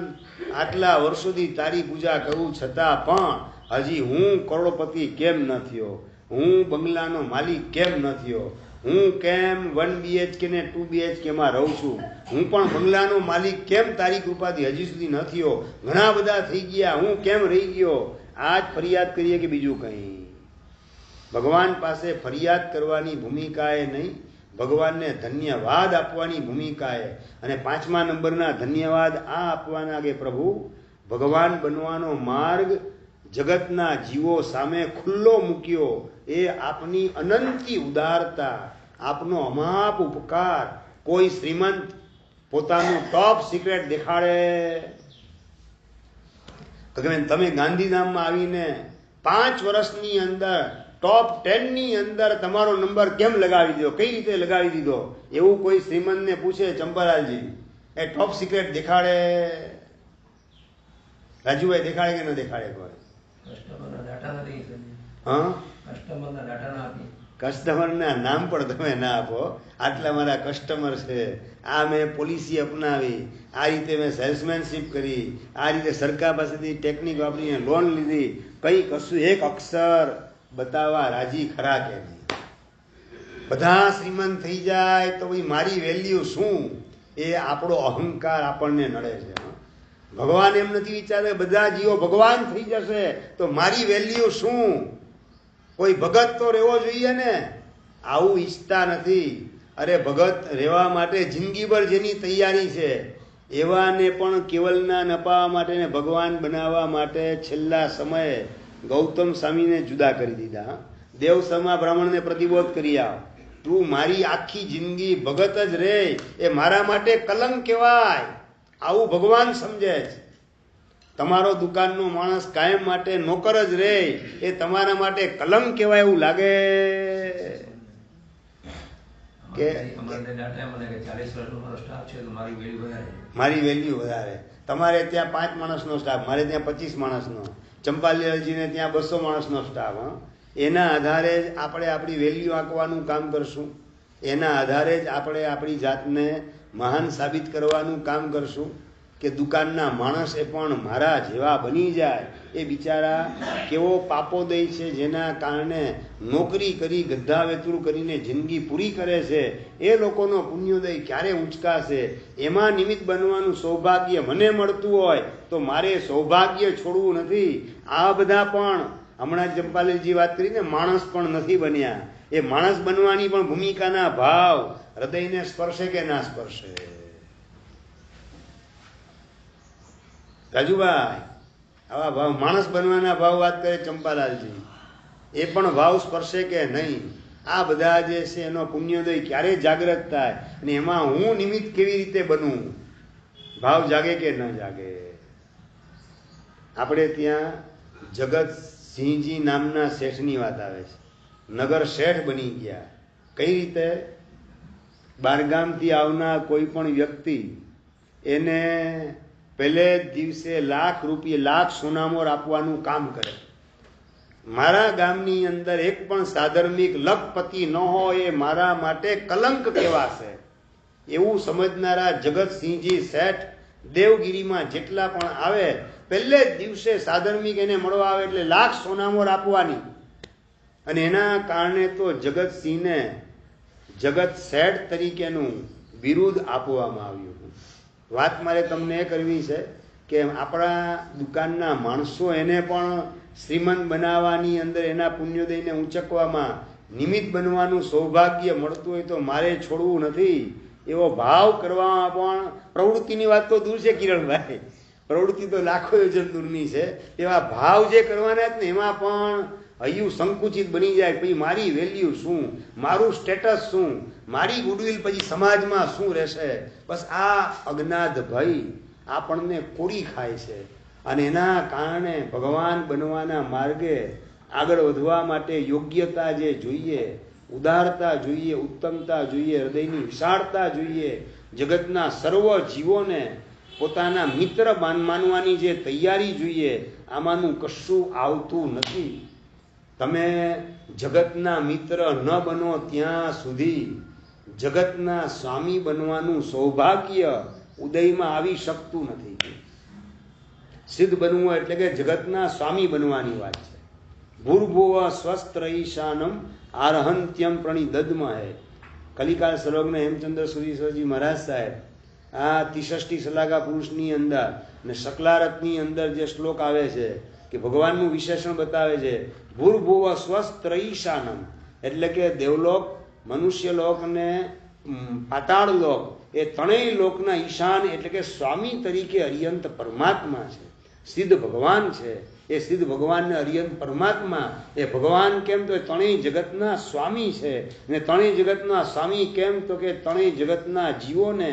આટલા વર્ષોથી તારી પૂજા કરું છતાં પણ હજી હું કરોડપતિ કેમ ન થયો, હું બંગલાનો માલિક કેમ ન થયો, હું કેમ 1 BHK ને 2 BHK માં રહું છું, હું પણ બંગલાનો માલિક કેમ તારી કૃપાથી હજી સુધી ન થયો, ઘણા બધા થઈ ગયા, હું કેમ રહી ગયો. આ જ ફરિયાદ કરીએ કે બીજું કંઈ? ભગવાન પાસે ફરિયાદ કરવાની ભૂમિકા એ નહીં, ભગવાનને ધન્યવાદ આપવાની ભૂમિકા એ. અને 5મા નંબરના ધન્યવાદ આ આપવાના કે પ્રભુ ભગવાન બનવાનો માર્ગ જગતના જીવો સામે ખુલ્લો મૂક્યો, એ આપની અનંતી ઉદારતા, આપનો અમાપ ઉપકાર. કોઈ શ્રીમંત પોતાનું ટોપ સિક્રેટ દેખાડે કે તમે ગાંધીધામમાં આવીને 5 વર્ષની અંદર ટોપ 10 ની અંદર તમારો નંબર કેમ લગાવી દીધો, કઈ રીતે લગાવી દીધો, એવું કોઈ શ્રીમંતને પૂછે ચંપાલાલજી, એ ટોપ સિક્રેટ દેખાડે? રાજુભાઈ દેખાડે કે ન દેખાડે? કોઈ કસ્ટમરના ડાટા નથી. હા, કસ્ટમરના ડાટા ના આપી, કસ્ટમરના નામ પણ તમે ના આપો. આટલા મારા કસ્ટમર છે, આ મેં પોલિસી અપનાવી, આ રીતે મેં સેલ્સમેનશીપ કરી, આ રીતે સરકાર પાસેથી ટેકનિક વાપરીને લોન લીધી, કઈ કશું એક અક્ષર બતાવવા રાજી ખરા કે નહીં? બધા શ્રીમંત થઈ જાય તો ભાઈ મારી વેલ્યુ શું? એ આપણો અહંકાર આપણને નડે છે. ભગવાન એમ નથી વિચારે બધા જીવો ભગવાન થઈ જશે તો મારી વેલ્યુ શું? કોઈ ભગત તો રહેવો જોઈએ ને, આવું ઈચ્છતા નથી. અરે ભગત રહેવા માટે જિંદગીભર જેની તૈયારી છે એવાને પણ કેવલના નપાવવા માટે ને ભગવાન બનાવવા માટે છેલ્લા સમયે ગૌતમ સ્વામીને જુદા કરી દીધા. દેવસમા બ્રાહ્મણને પ્રતિબોધ કરી આવ, તું મારી આખી જિંદગી ભગત જ રહે, એ મારા માટે કલંક કહેવાય. આવું ભગવાન સમજે છે. તમારો દુકાનનો માણસ કાયમ માટે નોકર જ રહે, એ તમારા માટે કલંક કહેવાય એવું લાગે? કે મારી વેલ્યુ વધારે. તમારે ત્યાં 5 માણસનો સ્ટાફ, મારે ત્યાં 25 માણસનો, ચંપાલાલજીને ત્યાં 200 માણસનો સ્ટાફ. એના આધારે જ આપણે આપણી વેલ્યુ આંકવાનું કામ કરશું, એના આધારે જ આપણે આપણી જાતને મહાન સાબિત કરવાનું કામ કરશું કે દુકાનના માણસ એ પણ મારા જેવા બની જાય. એ બિચારા કેવો પાપોદય છે, જેના કારણે નોકરી કરી ગધા વેતરું કરીને જિંદગી પૂરી કરે છે. એ લોકોનો પુણ્યોદય ક્યારે ઉંચકાશે? એમાં નિમિત્ત બનવાનું સૌભાગ્ય મને મળતું હોય તો મારે સૌભાગ્ય છોડવું નથી. આ બધા પણ હમણાં ચંપાલાલજી વાત કરીને માણસ પણ નથી બન્યા. એ માણસ બનવાની પણ ભૂમિકાના ભાવ હૃદયને સ્પર્શે કે ના સ્પર્શે? રાજુભાઈ, આવા ભાવ માણસ બનવાના ભાવ વાત કરે ચંપાલાલજી, એ પણ ભાવ સ્પર્શે કે નહીં? આ બધા જે છે એનો પુણ્યોદય ક્યારે જાગૃત થાય, અને એમાં હું નિમિત્ત કેવી રીતે બનું? ભાવ જાગે કે ન જાગે? આપણે ત્યાં જગતસિંહજી નામના શેઠની વાત આવે છે. નગર શેઠ બની ગયા. કઈ રીતે? બારગામથી આવનાર કોઈ પણ વ્યક્તિ એને પહેલે જ દિવસે ₹1,00,000 સોનામોર આપવાનું કામ કરે. મારા ગામની અંદર એક પણ સાધર્મિક લખપતિ ન હોય એ મારા માટે કલંક કહેવાશે, એવું સમજનારા જગતસિંહજી શેઠ દેવગીરીમાં જેટલા પણ આવે, પહેલે જ દિવસે સાધર્મિક એને મળવા આવે એટલે 1,00,000 સોનામોર આપવાની. અને એના કારણે તો જગતસિંહને જગત શેઠ તરીકેનું બિરુદ આપવામાં આવ્યું. વાત મારે તમને એ કરવી છે કે આપણા દુકાનના માણસો એને પણ શ્રીમંત બનાવવાની અંદર એના પુણ્યોદયને ઊંચકવામાં નિમિત્ત બનવાનું સૌભાગ્ય મળતું હોય તો મારે છોડવું નથી એવો ભાવ કરવામાં પણ પ્રવૃત્તિની વાત તો દૂર છે કિરણભાઈ, પ્રવૃત્તિ તો લાખો યોજન દૂરની છે. એવા ભાવ જે કરવાના જ ને એમાં પણ હૈયું સંકુચિત બની જાય. પછી મારી વેલ્યુ શું, મારું સ્ટેટસ શું, મારી ગુડવિલ પછી સમાજમાં શું રહેશે. બસ આ અજ્ઞાત ભય આપણને કોડી ખાય છે. અને એના કારણે ભગવાન બનવાના માર્ગે આગળ વધવા માટે યોગ્યતા જે જોઈએ, ઉદારતા જોઈએ, ઉત્તમતા જોઈએ, હૃદયની વિશાળતા જોઈએ, જગતના સર્વ જીવોને પોતાના મિત્ર માનવાની જે તૈયારી જોઈએ, આમાંનું કશું આવતું નથી. તમે જગતના મિત્ર ન બનો ત્યાં સુધી જગતના સ્વામી બનવાનું સૌભાગ્ય ઉદયમાં આવી શકતું નથી. સિદ્ધ બનવું એટલે કે જગતના સ્વામી બનવાની વાત છે. ભૂર્ભુવ સ્વસ્ત્ર ઈશાનમ આરહંત્યમ પ્રણિદદ્મ હે. કલિકાલ સર્વજ્ઞ હેમચંદ્ર સુરીશ્વરજી મહારાજ સાહેબ આ 63 સલાગા પુરુષની અંદર ને શકલારથની અંદર જે શ્લોક આવે છે કે ભગવાનનું વિશેષણ બતાવે છે. ભૂર્ભુવ સ્વસ્ત્ર ઈશાનમ એટલે કે દેવલોક, મનુષ્યલોક ને પાતાળ લોક, એ ત્રણેય લોકના ઈશાન એટલે કે સ્વામી તરીકે અરિયંત પરમાત્મા છે, સિદ્ધ ભગવાન છે. એ સિદ્ધ ભગવાનને અરિયંત પરમાત્મા એ ભગવાન કેમ તો ત્રણેય જગતના સ્વામી છે. અને ત્રણેય જગતના સ્વામી કેમ તો કે ત્રણેય જગતના જીવોને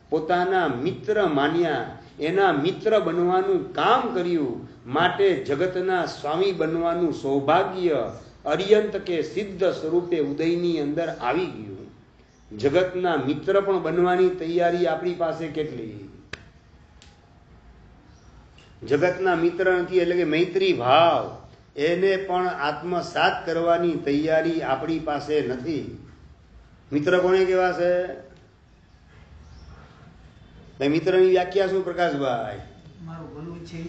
પોતાના મિત્ર માન્યા, એના મિત્ર બનવાનું કામ કર્યું. માટે જગતના સ્વામી બનવાનું સૌભાગ્ય અરિયંત કે સિદ્ધ સ્વરૂપે ઉદયની અંદર આવી ગયું. જગતના મિત્ર પણ બનવાની તૈયારી આપણી પાસે કેટલી? જગતના મિત્ર નથી એટલે કે મૈત્રી ભાવ, એને પણ આત્મસાત કરવાની તૈયારી આપણી પાસે નથી. મિત્ર કોને કેવા છે? મિત્રની વ્યાખ્યા શું પ્રકાશભાઈ? મારું ભલું છે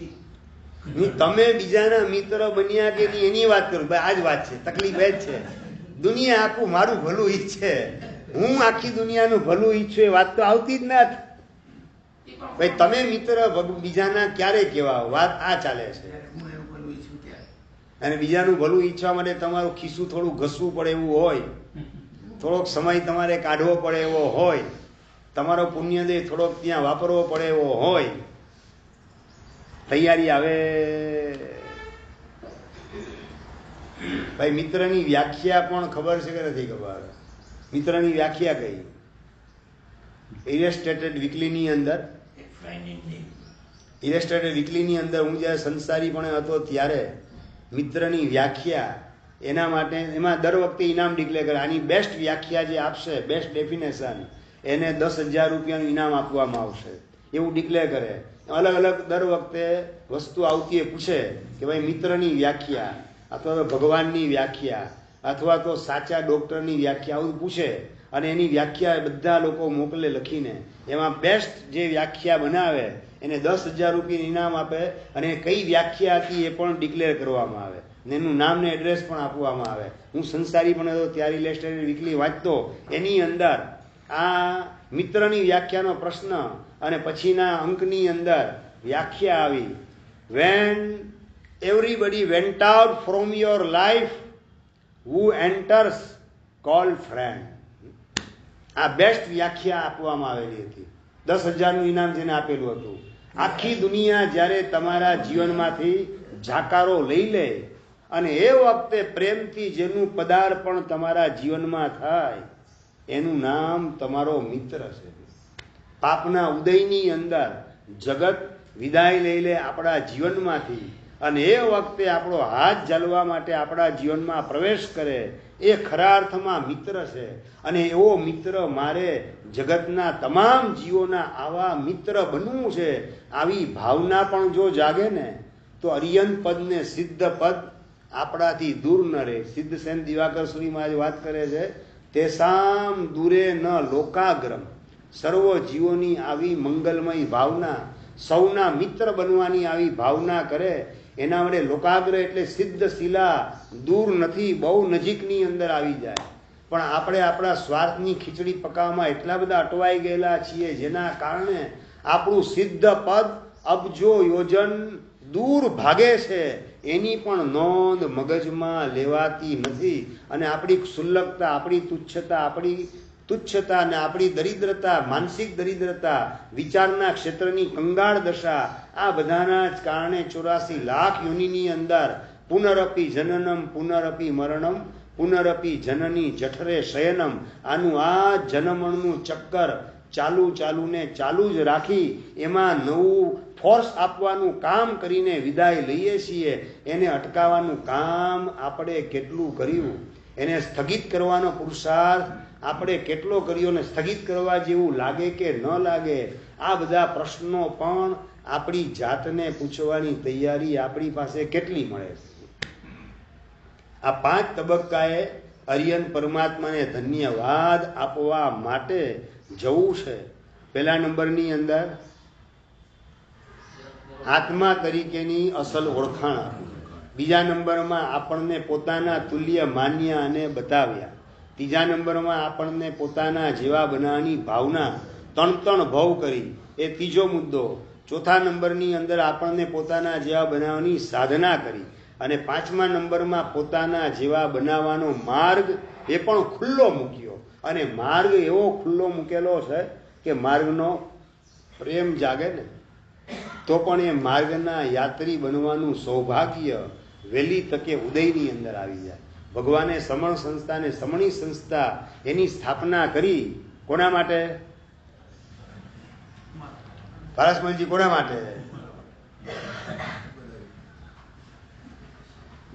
તમે બીજાના મિત્ર બન્યા કે એની વાત કરું ભાઈ, આ જ વાત છે. તકલીફ એ જ છે. દુનિયા આખું મારું ભલું ઈચ્છે, હું આખી દુનિયાનું ભલું ઈચ્છું એ વાત તો આવતી જ નથી. ભાઈ તમે મિત્ર બીજાના ક્યારે કેવા? વાત આ ચાલે છે. હું એવું ભલું ઈચ્છું ત્યારે. અને બીજાનું ભલું ઈચ્છવા માટે તમારું ખિસ્સું થોડું ઘસવું પડે એવું હોય, થોડોક સમય તમારે કાઢવો પડે એવો હોય, તમારો પુણ્યદય થોડોક ત્યાં વાપરવો પડે એવો હોય, તૈયારી આવે. ભાઈ મિત્રની વ્યાખ્યા પણ ખબર છે કે નથી ખબર? મિત્રની વ્યાખ્યા કઈ? ઇલેસ્ટ્રેટેડ વીકલીની અંદર, ઇલેસ્ટ્રેટેડ વીકલીની અંદર હું જ્યારે સંસારી પણ હતો ત્યારે મિત્રની વ્યાખ્યા એના માટે એમાં દર વખતે ઇનામ ડિક્લેર કરે. આની બેસ્ટ વ્યાખ્યા જે આપશે, બેસ્ટ ડેફિનેશન, એને 10,000 રૂપિયાનું ઇનામ આપવામાં આવશે એવું ડિક્લેર કરે. અલગ અલગ દર વખતે વસ્તુ આવતી એ પૂછે કે ભાઈ મિત્રની વ્યાખ્યા અથવા તો ભગવાનની વ્યાખ્યા અથવા તો સાચા ડૉક્ટરની વ્યાખ્યા આવું પૂછે. અને એની વ્યાખ્યા બધા લોકો મોકલે લખીને. એમાં બેસ્ટ જે વ્યાખ્યા બનાવે એને 10,000 રૂપિયા ઇનામ આપે. અને કઈ વ્યાખ્યા હતી એ પણ ડિક્લેર કરવામાં આવે ને એનું નામ ને એડ્રેસ પણ આપવામાં આવે. હું સંસારી પણ હતો ત્યારે ઇલેસ્ટ્રેટેડ વીકલી વાંચતો, એની અંદર આ મિત્રની વ્યાખ્યાનો પ્રશ્ન અને પછીના અંકની અંદર વ્યાખ્યા આવી. When everybody vent out from your life, who enters cold friend. આ બેસ્ટ વ્યાખ્યા આપવામાં આવેલી હતી. 10,000નું ઇનામ જેને આપેલું હતું. આખી દુનિયા જ્યારે તમારા જીવનમાંથી જાકારો લઈ લે અને એ વખતે પ્રેમથી જેનું પદાર્પણ તમારા જીવનમાં થાય એનું નામ તમારો મિત્ર છે. પાપના ઉદયની અંદર જગત વિદાય લઈ લે આપણા જીવનમાંથી અને એ વખતે આપણો હાથ ઝાલવા માટે આપણા જીવનમાં પ્રવેશ કરે, એ ખરા અર્થમાં મિત્ર છે. અને એવો મિત્ર મારે જગતના તમામ જીવોના આવા મિત્ર બનવું છે. આવી ભાવના પણ જો જાગે ને તો અરિયંત પદ ને સિદ્ધ પદ આપણાથી દૂર ન રહે. સિદ્ધ સેન દિવાકર સુરી મહારાજ વાત કરે છે, તેસામ દૂરે ન લોકાગ્રમ. સર્વ જીવોની આવી મંગલમય ભાવના, સૌના મિત્ર બનવાની આવી ભાવના કરે એના વડે લોકાગ્ર એટલે સિદ્ધ શિલા, દૂર નથી, બહુ નજીકની અંદર આવી જાય. પણ આપણે આપણા સ્વાર્થની ખીચડી પકાવવામાં એટલા બધા અટવાઈ ગયેલા છીએ, જેના કારણે આપણું સિદ્ધ પદ અબજો યોજન દૂર ભાગે છે, એની પણ નોંધ મગજમાં લેવાતી નથી. અને આપણી ક્ષુલ્લકતા, આપણી તુચ્છતા અને આપણી દરિદ્રતા, માનસિક દરિદ્રતા, વિચારના ક્ષેત્રની કંગાળ દશા, આ બધાના જ કારણે 84 લાખ યોનિની અંદર પુનરપી જનનમ પુનરપી મરણમ પુનરપી જનની જઠરે શયનમ, આનું આ જનમણનું ચક્કર ચાલુ જ રાખી એમાં નવું ફોર્સ આપવાનું કામ કરીને વિદાય લઈએ છીએ. એને અટકાવવાનું કામ આપણે કેટલું કર્યું, એને સ્થગિત કરવાનો પુરુષાર્થ આપણે કેટલો કર્યો, ને સ્થગિત કરવા જેવું લાગે કે ન લાગે, આ બધા પ્રશ્નો પણ આપણી જાતને પૂછવાની તૈયારી આપણી પાસે કેટલી મળે છે. આ 5 તબક્કાએ અરિયન પરમાત્માને ધન્યવાદ આપવા માટે જવું છે. પહેલા નંબરની અંદર આત્મા તરીકેની અસલ ઓળખાણ આપી. બીજા નંબરમાં આપણને પોતાના તુલ્ય માન્યા અને બતાવ્યા. ત્રીજા નંબરમાં આપણને પોતાના જેવા બનાવવાની ભાવના તણ ભવ કરી, એ ત્રીજો મુદ્દો. ચોથા નંબરની અંદર આપણને પોતાના જેવા બનાવવાની સાધના કરી. અને 5મા નંબરમાં પોતાના જેવા બનાવવાનો માર્ગ એ પણ ખુલ્લો મૂક્યો. અને માર્ગ એવો ખુલ્લો મૂકેલો છે કે માર્ગનો પ્રેમ જાગે ને તો પણ એ માર્ગના યાત્રી બનવાનું સૌભાગ્ય વહેલી તકે ઉદયની અંદર આવી જાય. ભગવાને સમણ સંસ્થા ને સમણી સંસ્થા એની સ્થાપના કરી. કોના માટે? પારસમલજી, કોના માટે?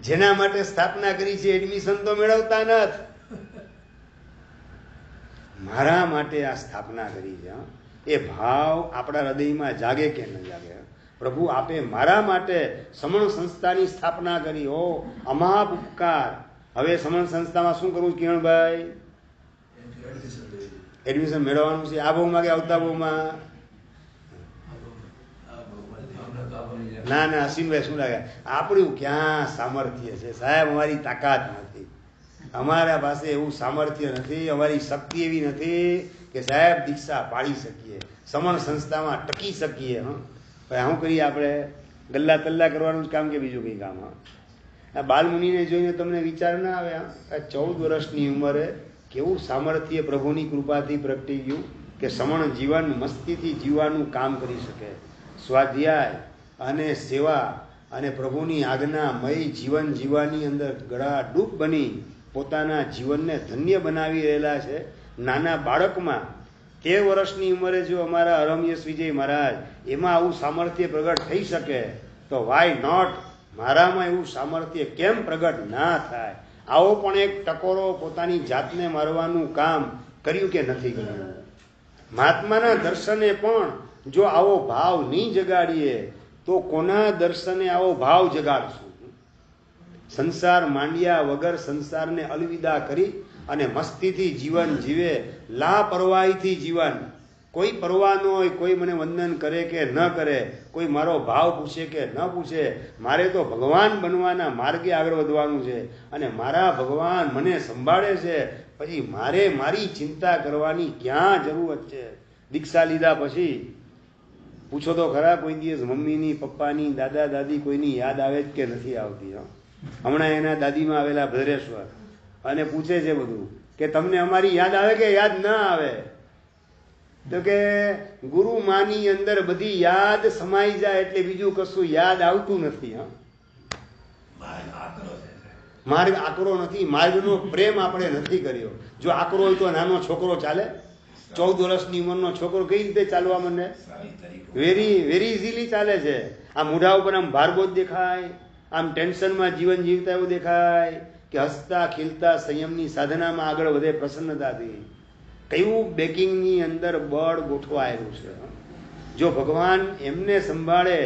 જેના માટે સ્થાપના કરી છે એડમિશન તો મેળવતા નથી. મારા માટે આ સ્થાપના કરી છે. એ ભાવ આપણા હૃદયમાં જાગે કે ન જાગે? પ્રભુ આપે મારા માટે સમણ સંસ્થાની સ્થાપના કરી. હો અમાપ ઉપકાર. હવે સમણ સંસ્થામાં શું કરવું કિરણભાઈ? એડમિશન મેળવવાનું છે. આ ભાવમાં કે આવતા ભાવમાં? ના અશ્વિનભાઈ, શું લાગે? આપણું ક્યાં સામર્થ્ય છે સાહેબ? અમારી તાકાત નથી, અમારા પાસે એવું સામર્થ્ય નથી, અમારી શક્તિ એવી નથી કે સાહેબ દીક્ષા પાડી શકીએ, સમણ સંસ્થામાં ટકી શકીએ. શું કરીએ આપણે? ગલ્લા તલ્લા કરવાનું જ કામ કે બીજું કંઈ કામ? આ બાલમુનિને જોઈને તમને વિચાર ના આવે? 14 વર્ષની ઉંમરે કેવું સામર્થ્ય પ્રભુની કૃપાથી પ્રગટી ગયું કે સમણ જીવન મસ્તીથી જીવવાનું કામ કરી શકે. સ્વાધ્યાય અને સેવા અને પ્રભુની આજ્ઞામય જીવન જીવવાની અંદર ગળા ડૂબ બની પોતાના જીવનને ધન્ય બનાવી રહેલા છે. નાના બાળકમાં 13 વર્ષની ઉંમરે જો અમારા અરમયસ વિજય મહારાજ એમાં આવું સામર્થ્ય પ્રગટ થઈ શકે તો વાય નોટ મારામાં એવું સામર્થ્ય કેમ પ્રગટ ના થાય? આવો પણ એક ટકોરો પોતાની જાતને મારવાનું કામ કર્યું કે નથી કર્યું? મહાત્માના દર્શને પણ જો આવો ભાવ નહીં જગાડીએ તો કોના દર્શને આવો ભાવ જગાડશું? સંસાર માંડ્યા વગર સંસારને અલવિદા કરી અને મસ્તીથી જીવન જીવે, લાપરવાહીથી જીવન. કોઈ પરવા ન હોય, કોઈ મને વંદન કરે કે ન કરે, કોઈ મારો ભાવ પૂછે કે ન પૂછે, મારે તો ભગવાન બનવાના માર્ગે આગળ વધવાનું છે અને મારા ભગવાન મને સંભાળે છે, પછી મારે મારી ચિંતા કરવાની ક્યાં જરૂરત છે? દીક્ષા લીધા પછી પૂછો તો ખરા, કોઈ દિવસ મમ્મીની, પપ્પાની, દાદા દાદી કોઈની યાદ આવે જ કે નથી આવતી? હમણાં એના દાદીમાં આવેલા ભદ્રેશ્વર અને પૂછે છે બધું કે તમને અમારી યાદ આવે કે યાદ ના આવે? તો કે ગુરુ માની અંદર બધી યાદ સમાઈ જાય એટલે બીજું કશું યાદ આવતું નથી. માર્ગ આકરો નથી, માર્ગનો પ્રેમ આપણે નથી કર્યો. જો આકરો હોય તો નાનો છોકરો ચાલે? 14 વર્ષની ઉંમરનો છોકરો કઈ રીતે ચાલવા માંડે? વેરી ઇઝીલી ચાલે છે. આ મોઢા ઉપર આમ ભારબોધ દેખાય, આમ ટેન્શનમાં જીવન જીવતા એવું દેખાય કે હસતા ખીલતા સંયમની સાધનામાં આગળ વધે પ્રસન્નતાથી. કયું બેકિંગની અંદર બળ ગોઠવાયેલું છે? જો ભગવાન એમને સંભાળે,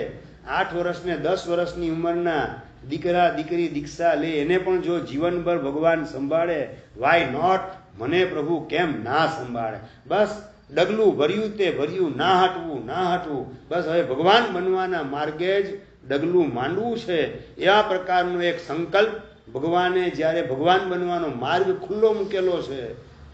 8 વર્ષ ને 10 વર્ષની ઉંમરના દીકરા દીકરી દીક્ષા લે, એને પણ જો જીવનભર ભગવાન સંભાળે, વાય નોટ મને પ્રભુ કેમ ના સંભાળે? બસ ડગલું ભર્યું તે ભર્યું, ના હટવું. બસ હવે ભગવાન બનવાના માર્ગે જ ડગલું માંડવું છે, એવા પ્રકારનો એક સંકલ્પ ભગવાને જ્યારે ભગવાન બનવાનો માર્ગ ખુલ્લો મૂકેલો છે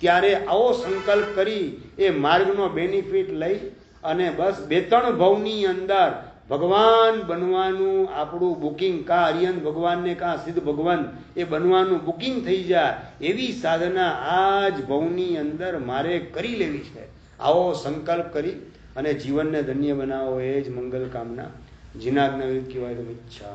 ત્યારે આવો સંકલ્પ કરી એ માર્ગનો બેનિફિટ લઈ અને બસ 2-3 ભવની અંદર ભગવાન બનવાનું આપણું બુકિંગ, કા અરિયંત ભગવાનને કા સિદ્ધ ભગવાન એ બનવાનું બુકિંગ થઈ જાય એવી સાધના આ જ ભવની અંદર મારે કરી લેવી છે. આવો સંકલ્પ કરી અને જીવનને ધન્ય બનાવો એ જ મંગલ કામના. જીનાજ્ઞા કહેવાય તો ઈચ્છા